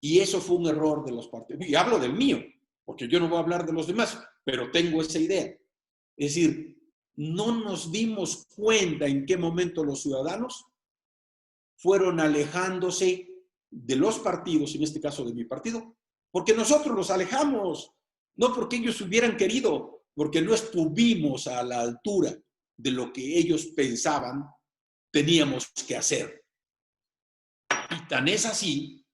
Speaker 2: Y eso fue un error de los partidos. Y hablo del mío, porque yo no voy a hablar de los demás, pero tengo esa idea. Es decir, no nos dimos cuenta en qué momento los ciudadanos fueron alejándose de los partidos, en este caso de mi partido, porque nosotros los alejamos, no porque ellos hubieran querido, porque no estuvimos a la altura de lo que ellos pensaban teníamos que hacer. Y tan es así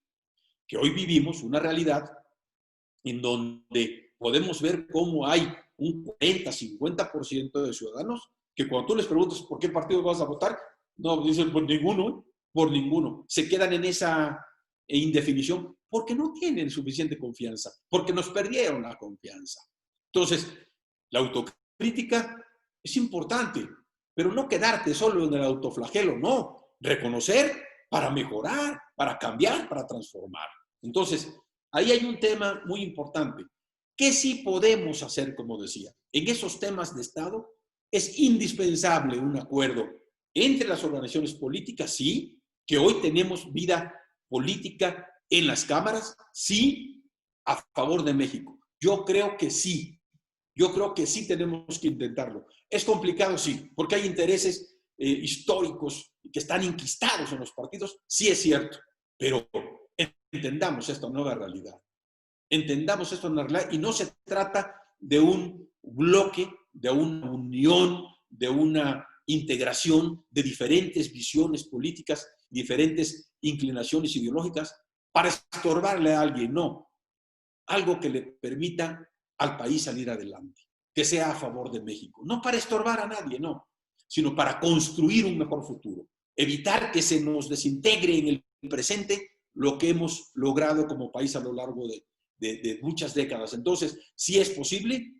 Speaker 2: que hoy vivimos una realidad en donde podemos ver cómo hay un 40-50% de ciudadanos que cuando tú les preguntas por qué partido vas a votar, no, dicen por ninguno, por ninguno. Se quedan en esa indefinición porque no tienen suficiente confianza, porque nos perdieron la confianza. Entonces, la autocrítica es importante, pero no quedarte solo en el autoflagelo, no. Reconocer para mejorar, para cambiar, para transformar. Entonces, ahí hay un tema muy importante. ¿Qué sí podemos hacer, como decía? En esos temas de Estado es indispensable un acuerdo entre las organizaciones políticas, sí, que hoy tenemos vida política en las cámaras, sí, a favor de México. Yo creo que sí. Yo creo que sí tenemos que intentarlo. Es complicado, sí, porque hay intereses históricos que están enquistados en los partidos, sí es cierto, pero entendamos esta nueva realidad. Entendamos esto en la realidad y no se trata de un bloque, de una unión, de una integración de diferentes visiones políticas, diferentes inclinaciones ideológicas para estorbarle a alguien, no. Algo que le permita al país salir adelante, que sea a favor de México. No para estorbar a nadie, no, sino para construir un mejor futuro. Evitar que se nos desintegre en el presente lo que hemos logrado como país a lo largo de muchas décadas. Entonces, si es posible,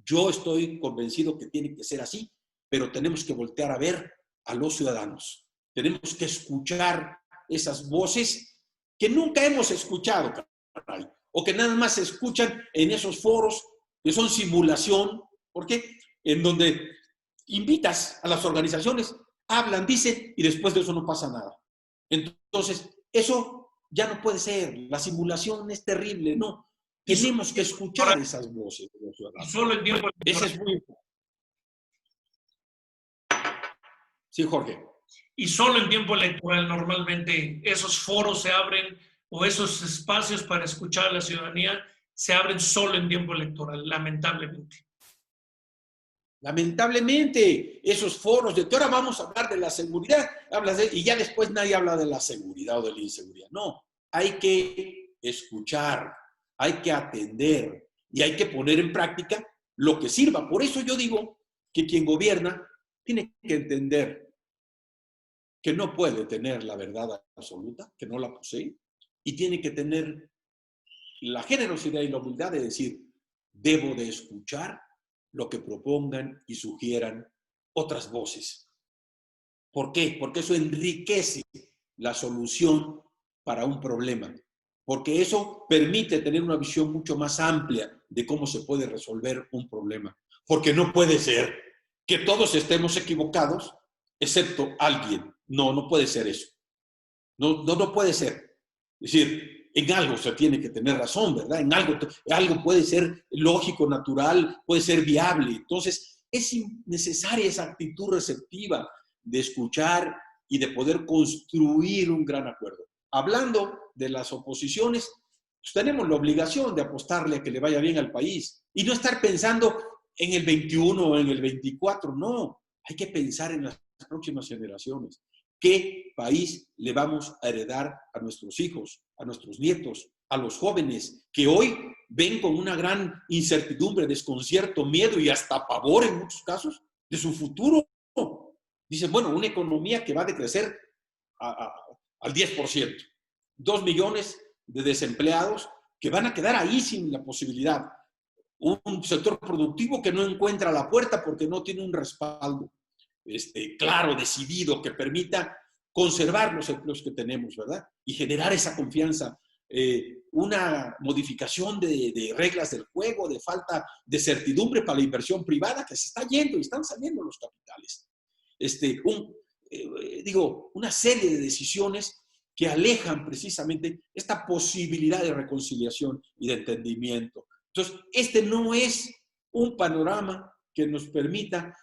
Speaker 2: yo estoy convencido que tiene que ser así, pero tenemos que voltear a ver a los ciudadanos. Tenemos que escuchar esas voces que nunca hemos escuchado, caray, o que nada más se escuchan en esos foros que son simulación, ¿por qué? En donde invitas a las organizaciones, hablan, dicen, y después de eso no pasa nada. Entonces, eso ya no puede ser. La simulación es terrible, ¿no? Tenemos que escuchar esas voces de los ciudadanos.
Speaker 1: Solo el tiempo
Speaker 2: electoral. Ese es muy importante. Sí, Jorge.
Speaker 1: Y solo en tiempo electoral normalmente esos foros se abren o esos espacios para escuchar a la ciudadanía se abren solo en tiempo electoral, lamentablemente.
Speaker 2: Lamentablemente, esos foros de que ahora vamos a hablar de la seguridad, y ya después nadie habla de la seguridad o de la inseguridad. No, hay que escuchar, hay que atender y hay que poner en práctica lo que sirva. Por eso yo digo que quien gobierna tiene que entender que no puede tener la verdad absoluta, que no la posee, y tiene que tener la generosidad y la humildad de decir, debo de escuchar lo que propongan y sugieran otras voces. ¿Por qué? Porque eso enriquece la solución para un problema. Porque eso permite tener una visión mucho más amplia de cómo se puede resolver un problema. Porque no puede ser que todos estemos equivocados, excepto alguien. No, no puede ser eso. No puede ser. Es decir, en algo se tiene que tener razón, ¿verdad? En algo puede ser lógico, natural, puede ser viable. Entonces, es necesaria esa actitud receptiva de escuchar y de poder construir un gran acuerdo. Hablando de las oposiciones, pues tenemos la obligación de apostarle a que le vaya bien al país y no estar pensando en el 21 o en el 24, no. Hay que pensar en las próximas generaciones. ¿Qué país le vamos a heredar a nuestros hijos, a nuestros nietos, a los jóvenes que hoy ven con una gran incertidumbre, desconcierto, miedo y hasta pavor en muchos casos de su futuro? Dicen, bueno, una economía que va a decrecer al 10%, 2 millones de desempleados que van a quedar ahí sin la posibilidad, un sector productivo que no encuentra la puerta porque no tiene un respaldo claro, decidido, que permita conservar los empleos que tenemos, ¿verdad? Y generar esa confianza una modificación de reglas del juego, de falta de certidumbre para la inversión privada que se está yendo y están saliendo los capitales. Una serie de decisiones que alejan precisamente esta posibilidad de reconciliación y de entendimiento. Entonces, este no es un panorama que nos permita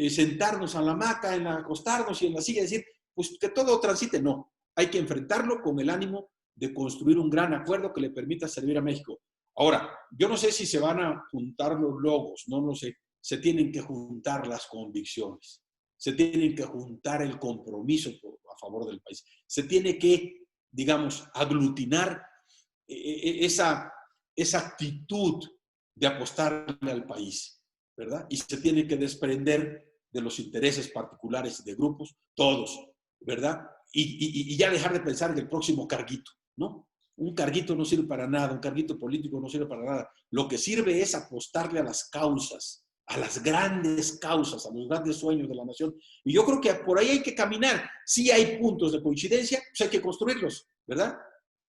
Speaker 2: sentarnos a la hamaca, acostarnos y en la silla y decir, pues que todo transite. No, hay que enfrentarlo con el ánimo de construir un gran acuerdo que le permita servir a México. Ahora, yo no sé si se van a juntar los logos, no lo sé. Se tienen que juntar las convicciones, se tienen que juntar el compromiso a favor del país, se tiene que, digamos, aglutinar esa actitud de apostarle al país, ¿verdad? Y se tiene que desprender de los intereses particulares de grupos, todos, ¿verdad? Y ya dejar de pensar en el próximo carguito, ¿no? Un carguito no sirve para nada, un carguito político no sirve para nada. Lo que sirve es apostarle a las causas, a las grandes causas, a los grandes sueños de la nación. Y yo creo que por ahí hay que caminar. Si hay puntos de coincidencia, pues hay que construirlos, ¿verdad?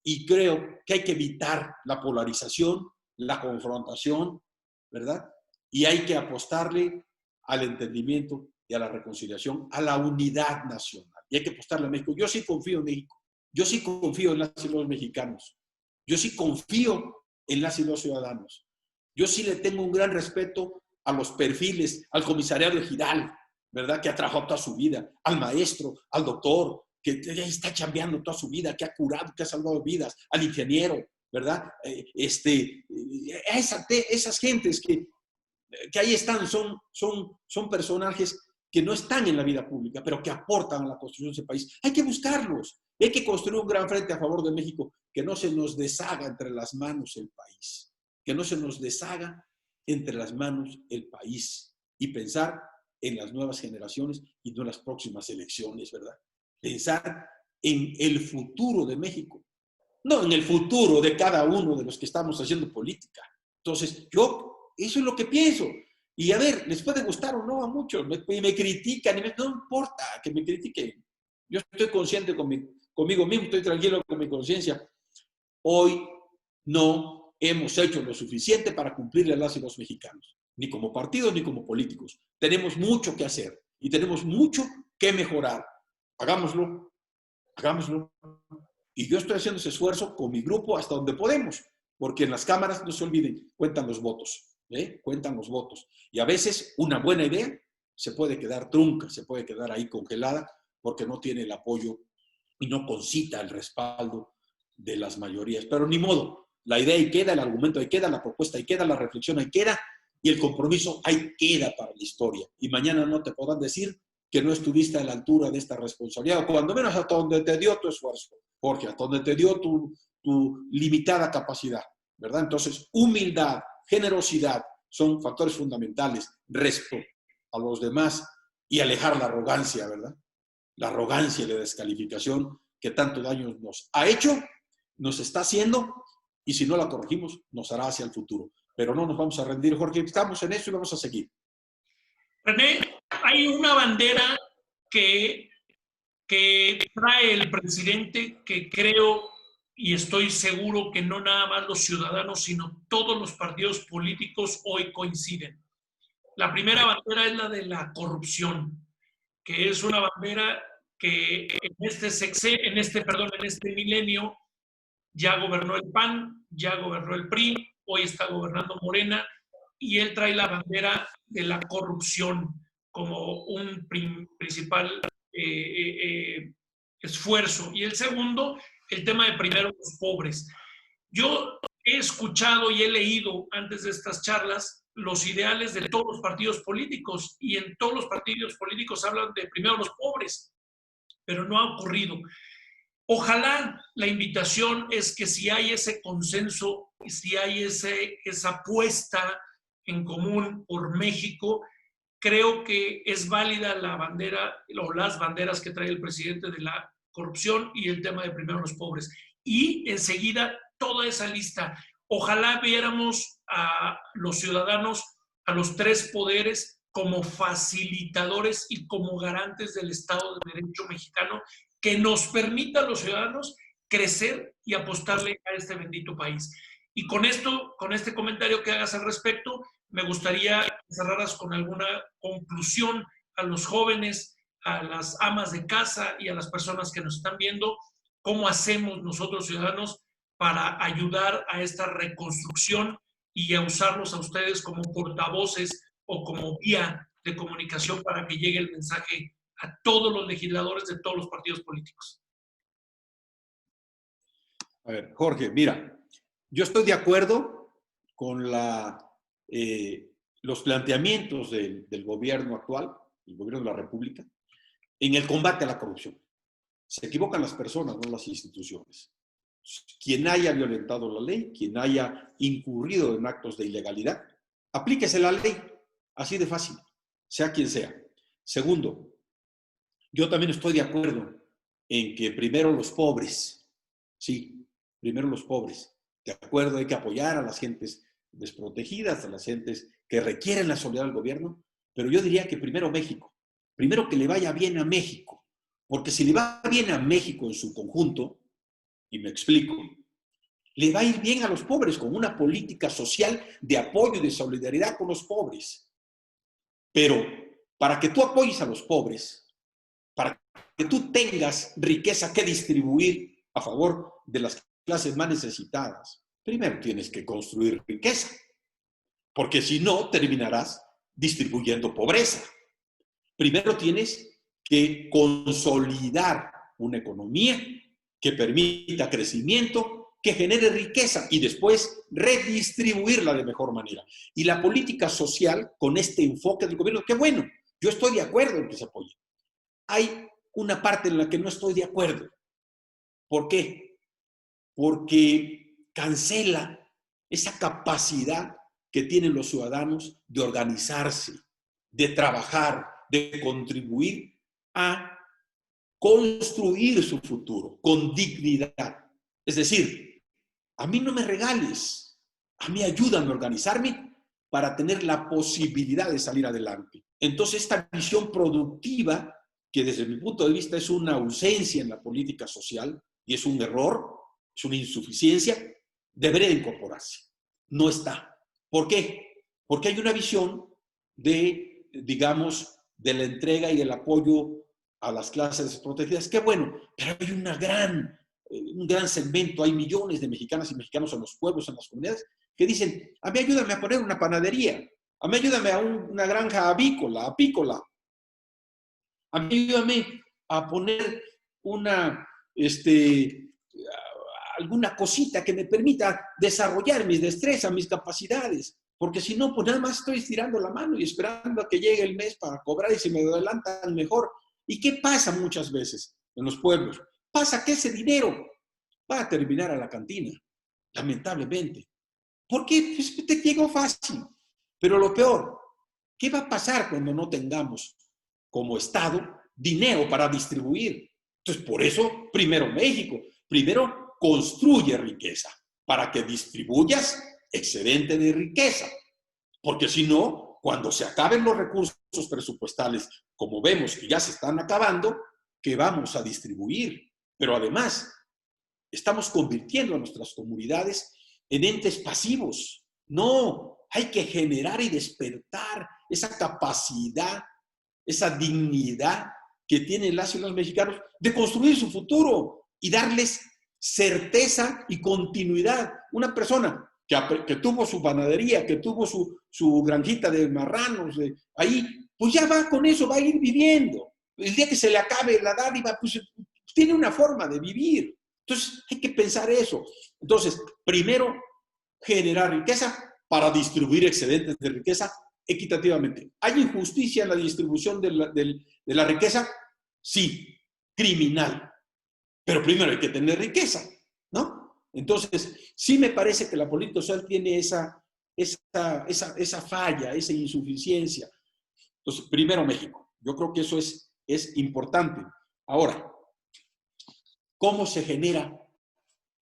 Speaker 2: Y creo que hay que evitar la polarización, la confrontación, ¿verdad? Y hay que apostarle al entendimiento y a la reconciliación, a la unidad nacional. Y hay que apostarle a México. Yo sí confío en México. Yo sí confío en las y los mexicanos. Yo sí confío en las y los ciudadanos. Yo sí le tengo un gran respeto a los perfiles, al comisariado Giral, ¿verdad? Que ha trabajado toda su vida, al maestro, al doctor, que ya está chambeando toda su vida, que ha curado, que ha salvado vidas, al ingeniero, ¿verdad? Esas gentes que ahí están son personajes que no están en la vida pública, pero que aportan a la construcción de ese país. Hay que buscarlos. Hay que construir un gran frente a favor de México, que no se nos deshaga entre las manos el país, que no se nos deshaga entre las manos el país y pensar en las nuevas generaciones y no en las próximas elecciones, ¿verdad? Pensar en el futuro de México, no en el futuro de cada uno de los que estamos haciendo política. Entonces, eso es lo que pienso. Y a ver, les puede gustar o no a muchos, me critican, no importa que me critiquen. Yo estoy consciente conmigo mismo, estoy tranquilo con mi conciencia. Hoy no hemos hecho lo suficiente para cumplirle a las y los mexicanos, ni como partidos ni como políticos. Tenemos mucho que hacer y tenemos mucho que mejorar. Hagámoslo. Y yo estoy haciendo ese esfuerzo con mi grupo hasta donde podemos, porque en las cámaras, no se olviden, cuentan los votos. Cuentan los votos. Y a veces una buena idea se puede quedar trunca, se puede quedar ahí congelada porque no tiene el apoyo y no concita el respaldo de las mayorías. Pero ni modo, la idea ahí queda, el argumento ahí queda, la propuesta ahí queda, la reflexión ahí queda y el compromiso ahí queda para la historia. Y mañana no te podrán decir que no estuviste a la altura de esta responsabilidad, o cuando menos hasta donde te dio tu esfuerzo, Jorge, hasta donde te dio tu limitada capacidad, ¿verdad? Entonces, humildad, generosidad son factores fundamentales, respeto a los demás y alejar la arrogancia, ¿verdad? La arrogancia y la descalificación que tanto daño nos ha hecho, nos está haciendo y si no la corregimos, nos hará hacia el futuro. Pero no nos vamos a rendir, Jorge, estamos en eso y vamos a seguir.
Speaker 1: René, hay una bandera que trae el presidente que creo y estoy seguro que no nada más los ciudadanos, sino todos los partidos políticos hoy coinciden. La primera bandera es la de la corrupción, que es una bandera que en este milenio ya gobernó el PAN, ya gobernó el PRI, hoy está gobernando Morena, y él trae la bandera de la corrupción como un principal esfuerzo. Y el segundo, el tema de primero los pobres. Yo he escuchado y he leído antes de estas charlas los ideales de todos los partidos políticos y en todos los partidos políticos hablan de primero los pobres, pero no ha ocurrido. Ojalá la invitación es que si hay ese consenso y si hay esa apuesta en común por México, creo que es válida la bandera o las banderas que trae el presidente de la corrupción y el tema de primero los pobres. Y enseguida toda esa lista. Ojalá viéramos a los ciudadanos, a los tres poderes como facilitadores y como garantes del Estado de Derecho mexicano que nos permita a los ciudadanos crecer y apostarle a este bendito país. Y con esto, con este comentario que hagas al respecto, me gustaría que cerraras con alguna conclusión a los jóvenes, a las amas de casa y a las personas que nos están viendo, cómo hacemos nosotros ciudadanos para ayudar a esta reconstrucción y a usarlos a ustedes como portavoces o como vía de comunicación para que llegue el mensaje a todos los legisladores de todos los partidos políticos.
Speaker 2: A ver, Jorge, mira, yo estoy de acuerdo con los planteamientos del gobierno actual, el gobierno de la República, en el combate a la corrupción. Se equivocan las personas, no las instituciones. Quien haya violentado la ley, quien haya incurrido en actos de ilegalidad, aplíquese la ley, así de fácil, sea quien sea. Segundo, yo también estoy de acuerdo en que primero los pobres, sí, primero los pobres. De acuerdo, hay que apoyar a las gentes desprotegidas, a las gentes que requieren la solidaridad del gobierno, pero yo diría que primero México, primero que le vaya bien a México, porque si le va bien a México en su conjunto, y me explico, le va a ir bien a los pobres con una política social de apoyo y de solidaridad con los pobres. Pero para que tú apoyes a los pobres, para que tú tengas riqueza que distribuir a favor de las clases más necesitadas, primero tienes que construir riqueza, porque si no, terminarás distribuyendo pobreza. Primero tienes que consolidar una economía que permita crecimiento, que genere riqueza y después redistribuirla de mejor manera. Y la política social, con este enfoque del gobierno, que bueno, yo estoy de acuerdo en que se apoye. Hay una parte en la que no estoy de acuerdo. ¿Por qué? Porque cancela esa capacidad que tienen los ciudadanos de organizarse, de trabajar, de contribuir a construir su futuro con dignidad. Es decir, a mí no me regales, a mí ayúdame a organizarme para tener la posibilidad de salir adelante. Entonces, esta visión productiva, que desde mi punto de vista es una ausencia en la política social y es un error, es una insuficiencia, debería incorporarse. No está. ¿Por qué? Porque hay una visión de, digamos, de la entrega y el apoyo a las clases desprotegidas. Qué bueno, pero hay un gran segmento, hay millones de mexicanas y mexicanos en los pueblos, en las comunidades, que dicen, a mí ayúdame a poner una panadería, a mí ayúdame a una granja apícola, a mí ayúdame a poner alguna cosita que me permita desarrollar mis destrezas, mis capacidades, porque si no, pues nada más estoy estirando la mano y esperando a que llegue el mes para cobrar y si me adelantan mejor. ¿Y qué pasa muchas veces en los pueblos? Pasa que ese dinero va a terminar a la cantina, lamentablemente. Porque pues, te llegó fácil. Pero lo peor, ¿qué va a pasar cuando no tengamos como Estado dinero para distribuir? Entonces, por eso, primero México, primero construye riqueza para que distribuyas excedente de riqueza. Porque si no, cuando se acaben los recursos presupuestales, como vemos que ya se están acabando, ¿qué vamos a distribuir? Pero además, estamos convirtiendo a nuestras comunidades en entes pasivos. No, hay que generar y despertar esa capacidad, esa dignidad que tienen las y los mexicanos de construir su futuro y darles certeza y continuidad. Una persona que tuvo su panadería, que tuvo su granjita de marranos, ahí, pues ya va con eso, va a ir viviendo. El día que se le acabe la dádiva, pues tiene una forma de vivir. Entonces, hay que pensar eso. Entonces, primero, generar riqueza para distribuir excedentes de riqueza equitativamente. ¿Hay injusticia en la distribución de la riqueza? Sí, criminal. Pero primero hay que tener riqueza, ¿no? Entonces, sí me parece que la política social tiene esa falla, esa insuficiencia. Entonces, primero México. Yo creo que eso es importante. Ahora, ¿cómo se genera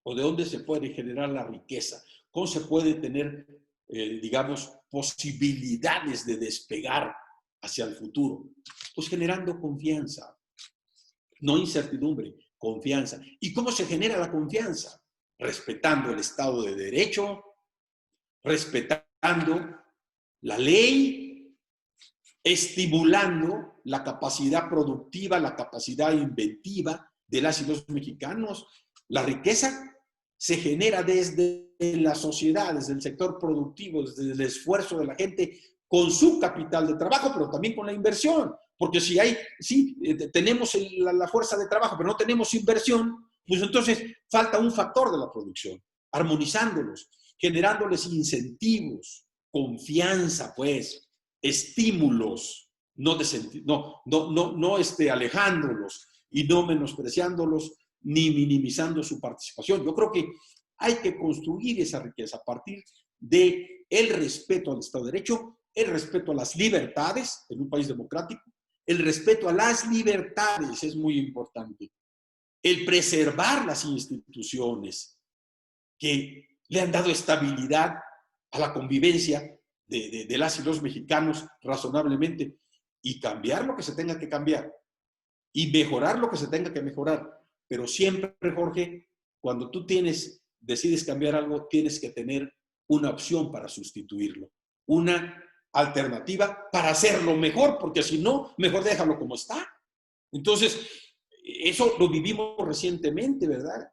Speaker 2: o de dónde se puede generar la riqueza? ¿Cómo se puede tener, digamos, posibilidades de despegar hacia el futuro? Pues generando confianza, no incertidumbre, confianza. ¿Y cómo se genera la confianza? Respetando el Estado de Derecho, respetando la ley, estimulando la capacidad productiva, la capacidad inventiva de las y los mexicanos. La riqueza se genera desde la sociedad, desde el sector productivo, desde el esfuerzo de la gente con su capital de trabajo, pero también con la inversión. Porque si tenemos la fuerza de trabajo, pero no tenemos inversión, pues entonces falta un factor de la producción, armonizándolos, generándoles incentivos, confianza, pues, estímulos, no alejándolos y no menospreciándolos ni minimizando su participación. Yo creo que hay que construir esa riqueza a partir del respeto al Estado de Derecho, el respeto a las libertades en un país democrático, el respeto a las libertades es muy importante, el preservar las instituciones que le han dado estabilidad a la convivencia de las y los mexicanos razonablemente, y cambiar lo que se tenga que cambiar y mejorar lo que se tenga que mejorar. Pero siempre, Jorge, cuando tú decides cambiar algo, tienes que tener una opción para sustituirlo, una alternativa para hacerlo mejor, porque si no, mejor déjalo como está. Entonces, eso lo vivimos recientemente, ¿verdad?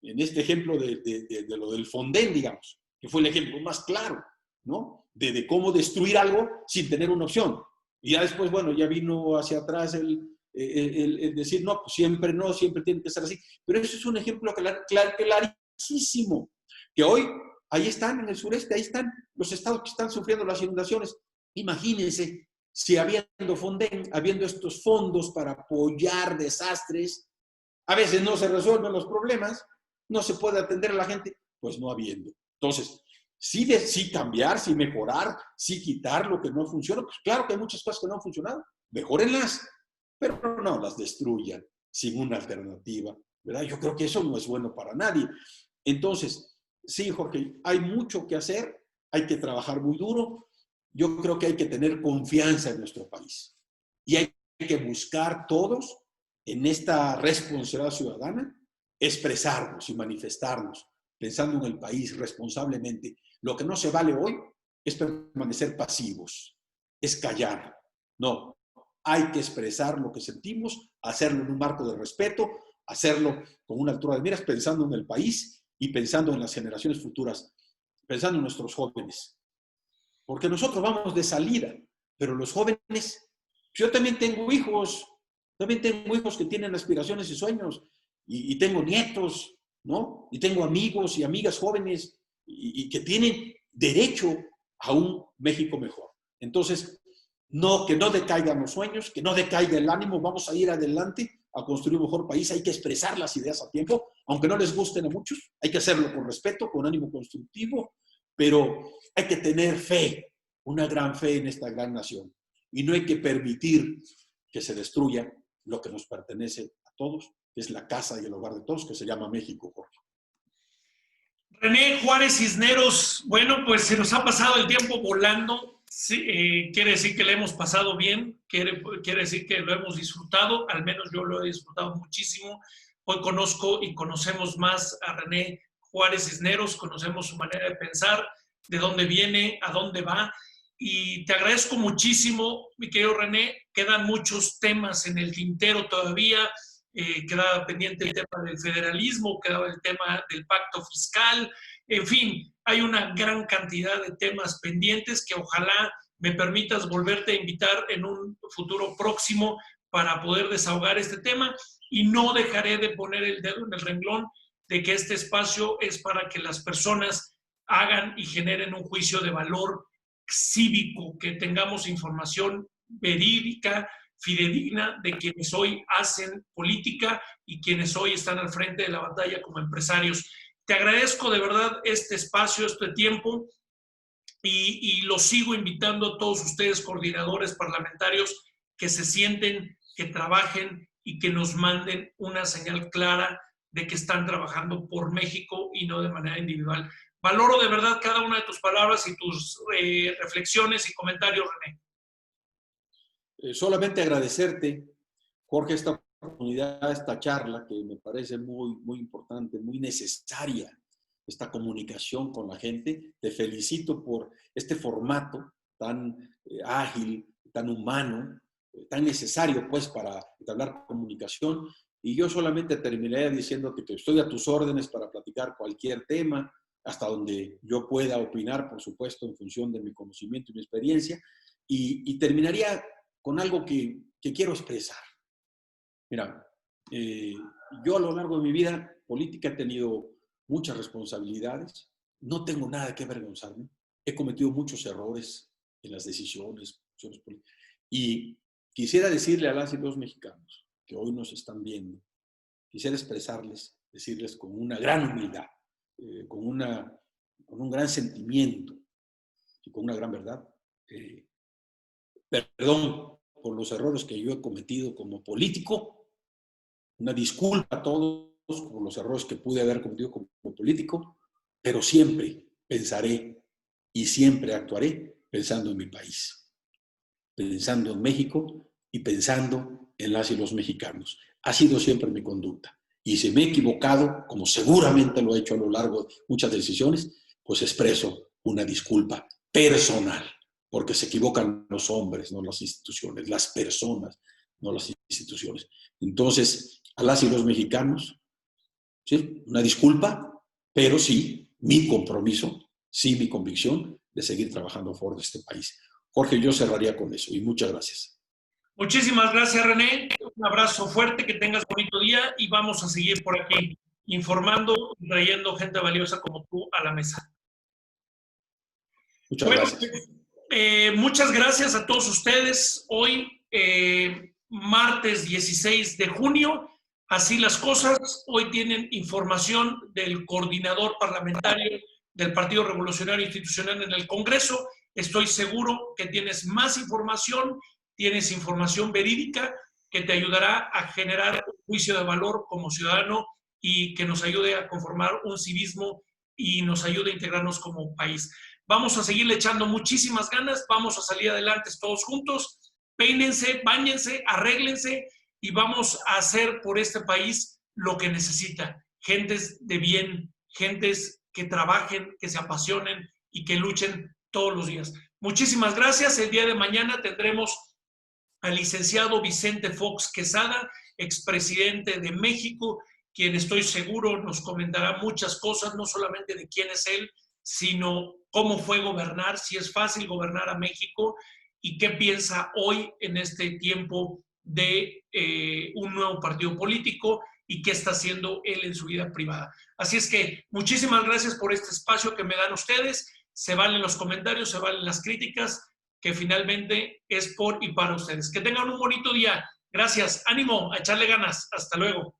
Speaker 2: En este ejemplo de lo del Fonden, digamos, que fue el ejemplo más claro, ¿no? De cómo destruir algo sin tener una opción. Y ya después, bueno, ya vino hacia atrás el decir, no, pues siempre no, siempre tiene que ser así. Pero eso es un ejemplo clarísimo, que hoy, ahí están en el sureste, ahí están los estados que están sufriendo las inundaciones. Imagínense, si habiendo Fonden, habiendo estos fondos para apoyar desastres, a veces no se resuelven los problemas, no se puede atender a la gente, pues no habiendo. Entonces, sí cambiar, sí mejorar, sí quitar lo que no funciona, pues claro que hay muchas cosas que no han funcionado, mejórenlas, pero no las destruyan sin una alternativa, ¿verdad? Yo creo que eso no es bueno para nadie. Entonces, sí, Jorge, hay mucho que hacer, hay que trabajar muy duro, yo creo que hay que tener confianza en nuestro país y hay que buscar todos en esta responsabilidad ciudadana expresarnos y manifestarnos pensando en el país responsablemente. Lo que no se vale hoy es permanecer pasivos, es callar. No, hay que expresar lo que sentimos, hacerlo en un marco de respeto, hacerlo con una altura de miras, pensando en el país y pensando en las generaciones futuras, pensando en nuestros jóvenes. Porque nosotros vamos de salida, pero los jóvenes, yo también tengo hijos que tienen aspiraciones y sueños, y tengo nietos, ¿no? Y tengo amigos y amigas jóvenes y que tienen derecho a un México mejor. Entonces, que no decaigan los sueños, que no decaiga el ánimo, vamos a ir adelante a construir un mejor país, hay que expresar las ideas a tiempo, aunque no les gusten a muchos, hay que hacerlo con respeto, con ánimo constructivo, pero hay que tener fe, una gran fe en esta gran nación, y no hay que permitir que se destruya lo que nos pertenece a todos, que es la casa y el hogar de todos, que se llama México, Jorge.
Speaker 1: René Juárez Cisneros, bueno, pues se nos ha pasado el tiempo volando. Sí, quiere decir que le hemos pasado bien, quiere decir que lo hemos disfrutado, al menos yo lo he disfrutado muchísimo. Hoy conozco y conocemos más a René Juárez Cisneros, conocemos su manera de pensar, de dónde viene, a dónde va, y te agradezco muchísimo, mi querido René. Quedan muchos temas en el tintero todavía. Quedaba pendiente el tema del federalismo, quedaba el tema del pacto fiscal, en fin, hay una gran cantidad de temas pendientes que ojalá me permitas volverte a invitar en un futuro próximo para poder desahogar este tema, y no dejaré de poner el dedo en el renglón de que este espacio es para que las personas hagan y generen un juicio de valor cívico, que tengamos información verídica, fidedigna de quienes hoy hacen política y quienes hoy están al frente de la batalla como empresarios. Te agradezco de verdad este espacio, este tiempo, y los sigo invitando a todos ustedes, coordinadores parlamentarios, que se sienten, que trabajen y que nos manden una señal clara de que están trabajando por México y no de manera individual. Valoro de verdad cada una de tus palabras y tus reflexiones y comentarios, René.
Speaker 2: Solamente agradecerte, Jorge, esta oportunidad esta charla que me parece muy, muy importante, muy necesaria, esta comunicación con la gente. Te felicito por este formato tan ágil, tan humano, tan necesario pues para entablar comunicación. Y yo solamente terminaré diciéndote que estoy a tus órdenes para platicar cualquier tema, hasta donde yo pueda opinar, por supuesto, en función de mi conocimiento y mi experiencia. Y terminaría con algo que quiero expresar. Mira, yo a lo largo de mi vida política he tenido muchas responsabilidades, no tengo nada que avergonzarme, he cometido muchos errores en las decisiones y quisiera decirle a las y los mexicanos que hoy nos están viendo, quisiera expresarles, decirles con una gran humildad, con un gran sentimiento y con una gran verdad, perdón por los errores que yo he cometido como político, una disculpa a todos por los errores que pude haber cometido como político, pero siempre pensaré y siempre actuaré pensando en mi país, pensando en México y pensando en las y los mexicanos. Ha sido siempre mi conducta. Y si me he equivocado, como seguramente lo he hecho a lo largo de muchas decisiones, pues expreso una disculpa personal, porque se equivocan los hombres, no las instituciones, las personas, no las instituciones. Entonces, a las y los mexicanos, ¿sí? Una disculpa, pero sí mi compromiso, sí mi convicción de seguir trabajando a favor de este país. Jorge, yo cerraría con eso y muchas gracias.
Speaker 1: Muchísimas gracias, René. Un abrazo fuerte, que tengas bonito día y vamos a seguir por aquí informando y trayendo gente valiosa como tú a la mesa.
Speaker 2: Muchas gracias.
Speaker 1: Muchas gracias a todos ustedes. Hoy, martes 16 de junio, así las cosas. Hoy tienen información del coordinador parlamentario del Partido Revolucionario Institucional en el Congreso. Estoy seguro que tienes más información, tienes información verídica que te ayudará a generar un juicio de valor como ciudadano y que nos ayude a conformar un civismo y nos ayude a integrarnos como país. Vamos a seguirle echando muchísimas ganas, vamos a salir adelante todos juntos. Peínense, báñense, arréglense y vamos a hacer por este país lo que necesita. Gentes de bien, gentes que trabajen, que se apasionen y que luchen todos los días. Muchísimas gracias. El día de mañana tendremos al licenciado Vicente Fox Quesada, expresidente de México, quien estoy seguro nos comentará muchas cosas, no solamente de quién es él, sino cómo fue gobernar, si es fácil gobernar a México y qué piensa hoy en este tiempo de un nuevo partido político y qué está haciendo él en su vida privada. Así es que muchísimas gracias por este espacio que me dan ustedes. Se valen los comentarios, se valen las críticas, que finalmente es por y para ustedes. Que tengan un bonito día. Gracias. Ánimo, a echarle ganas. Hasta luego.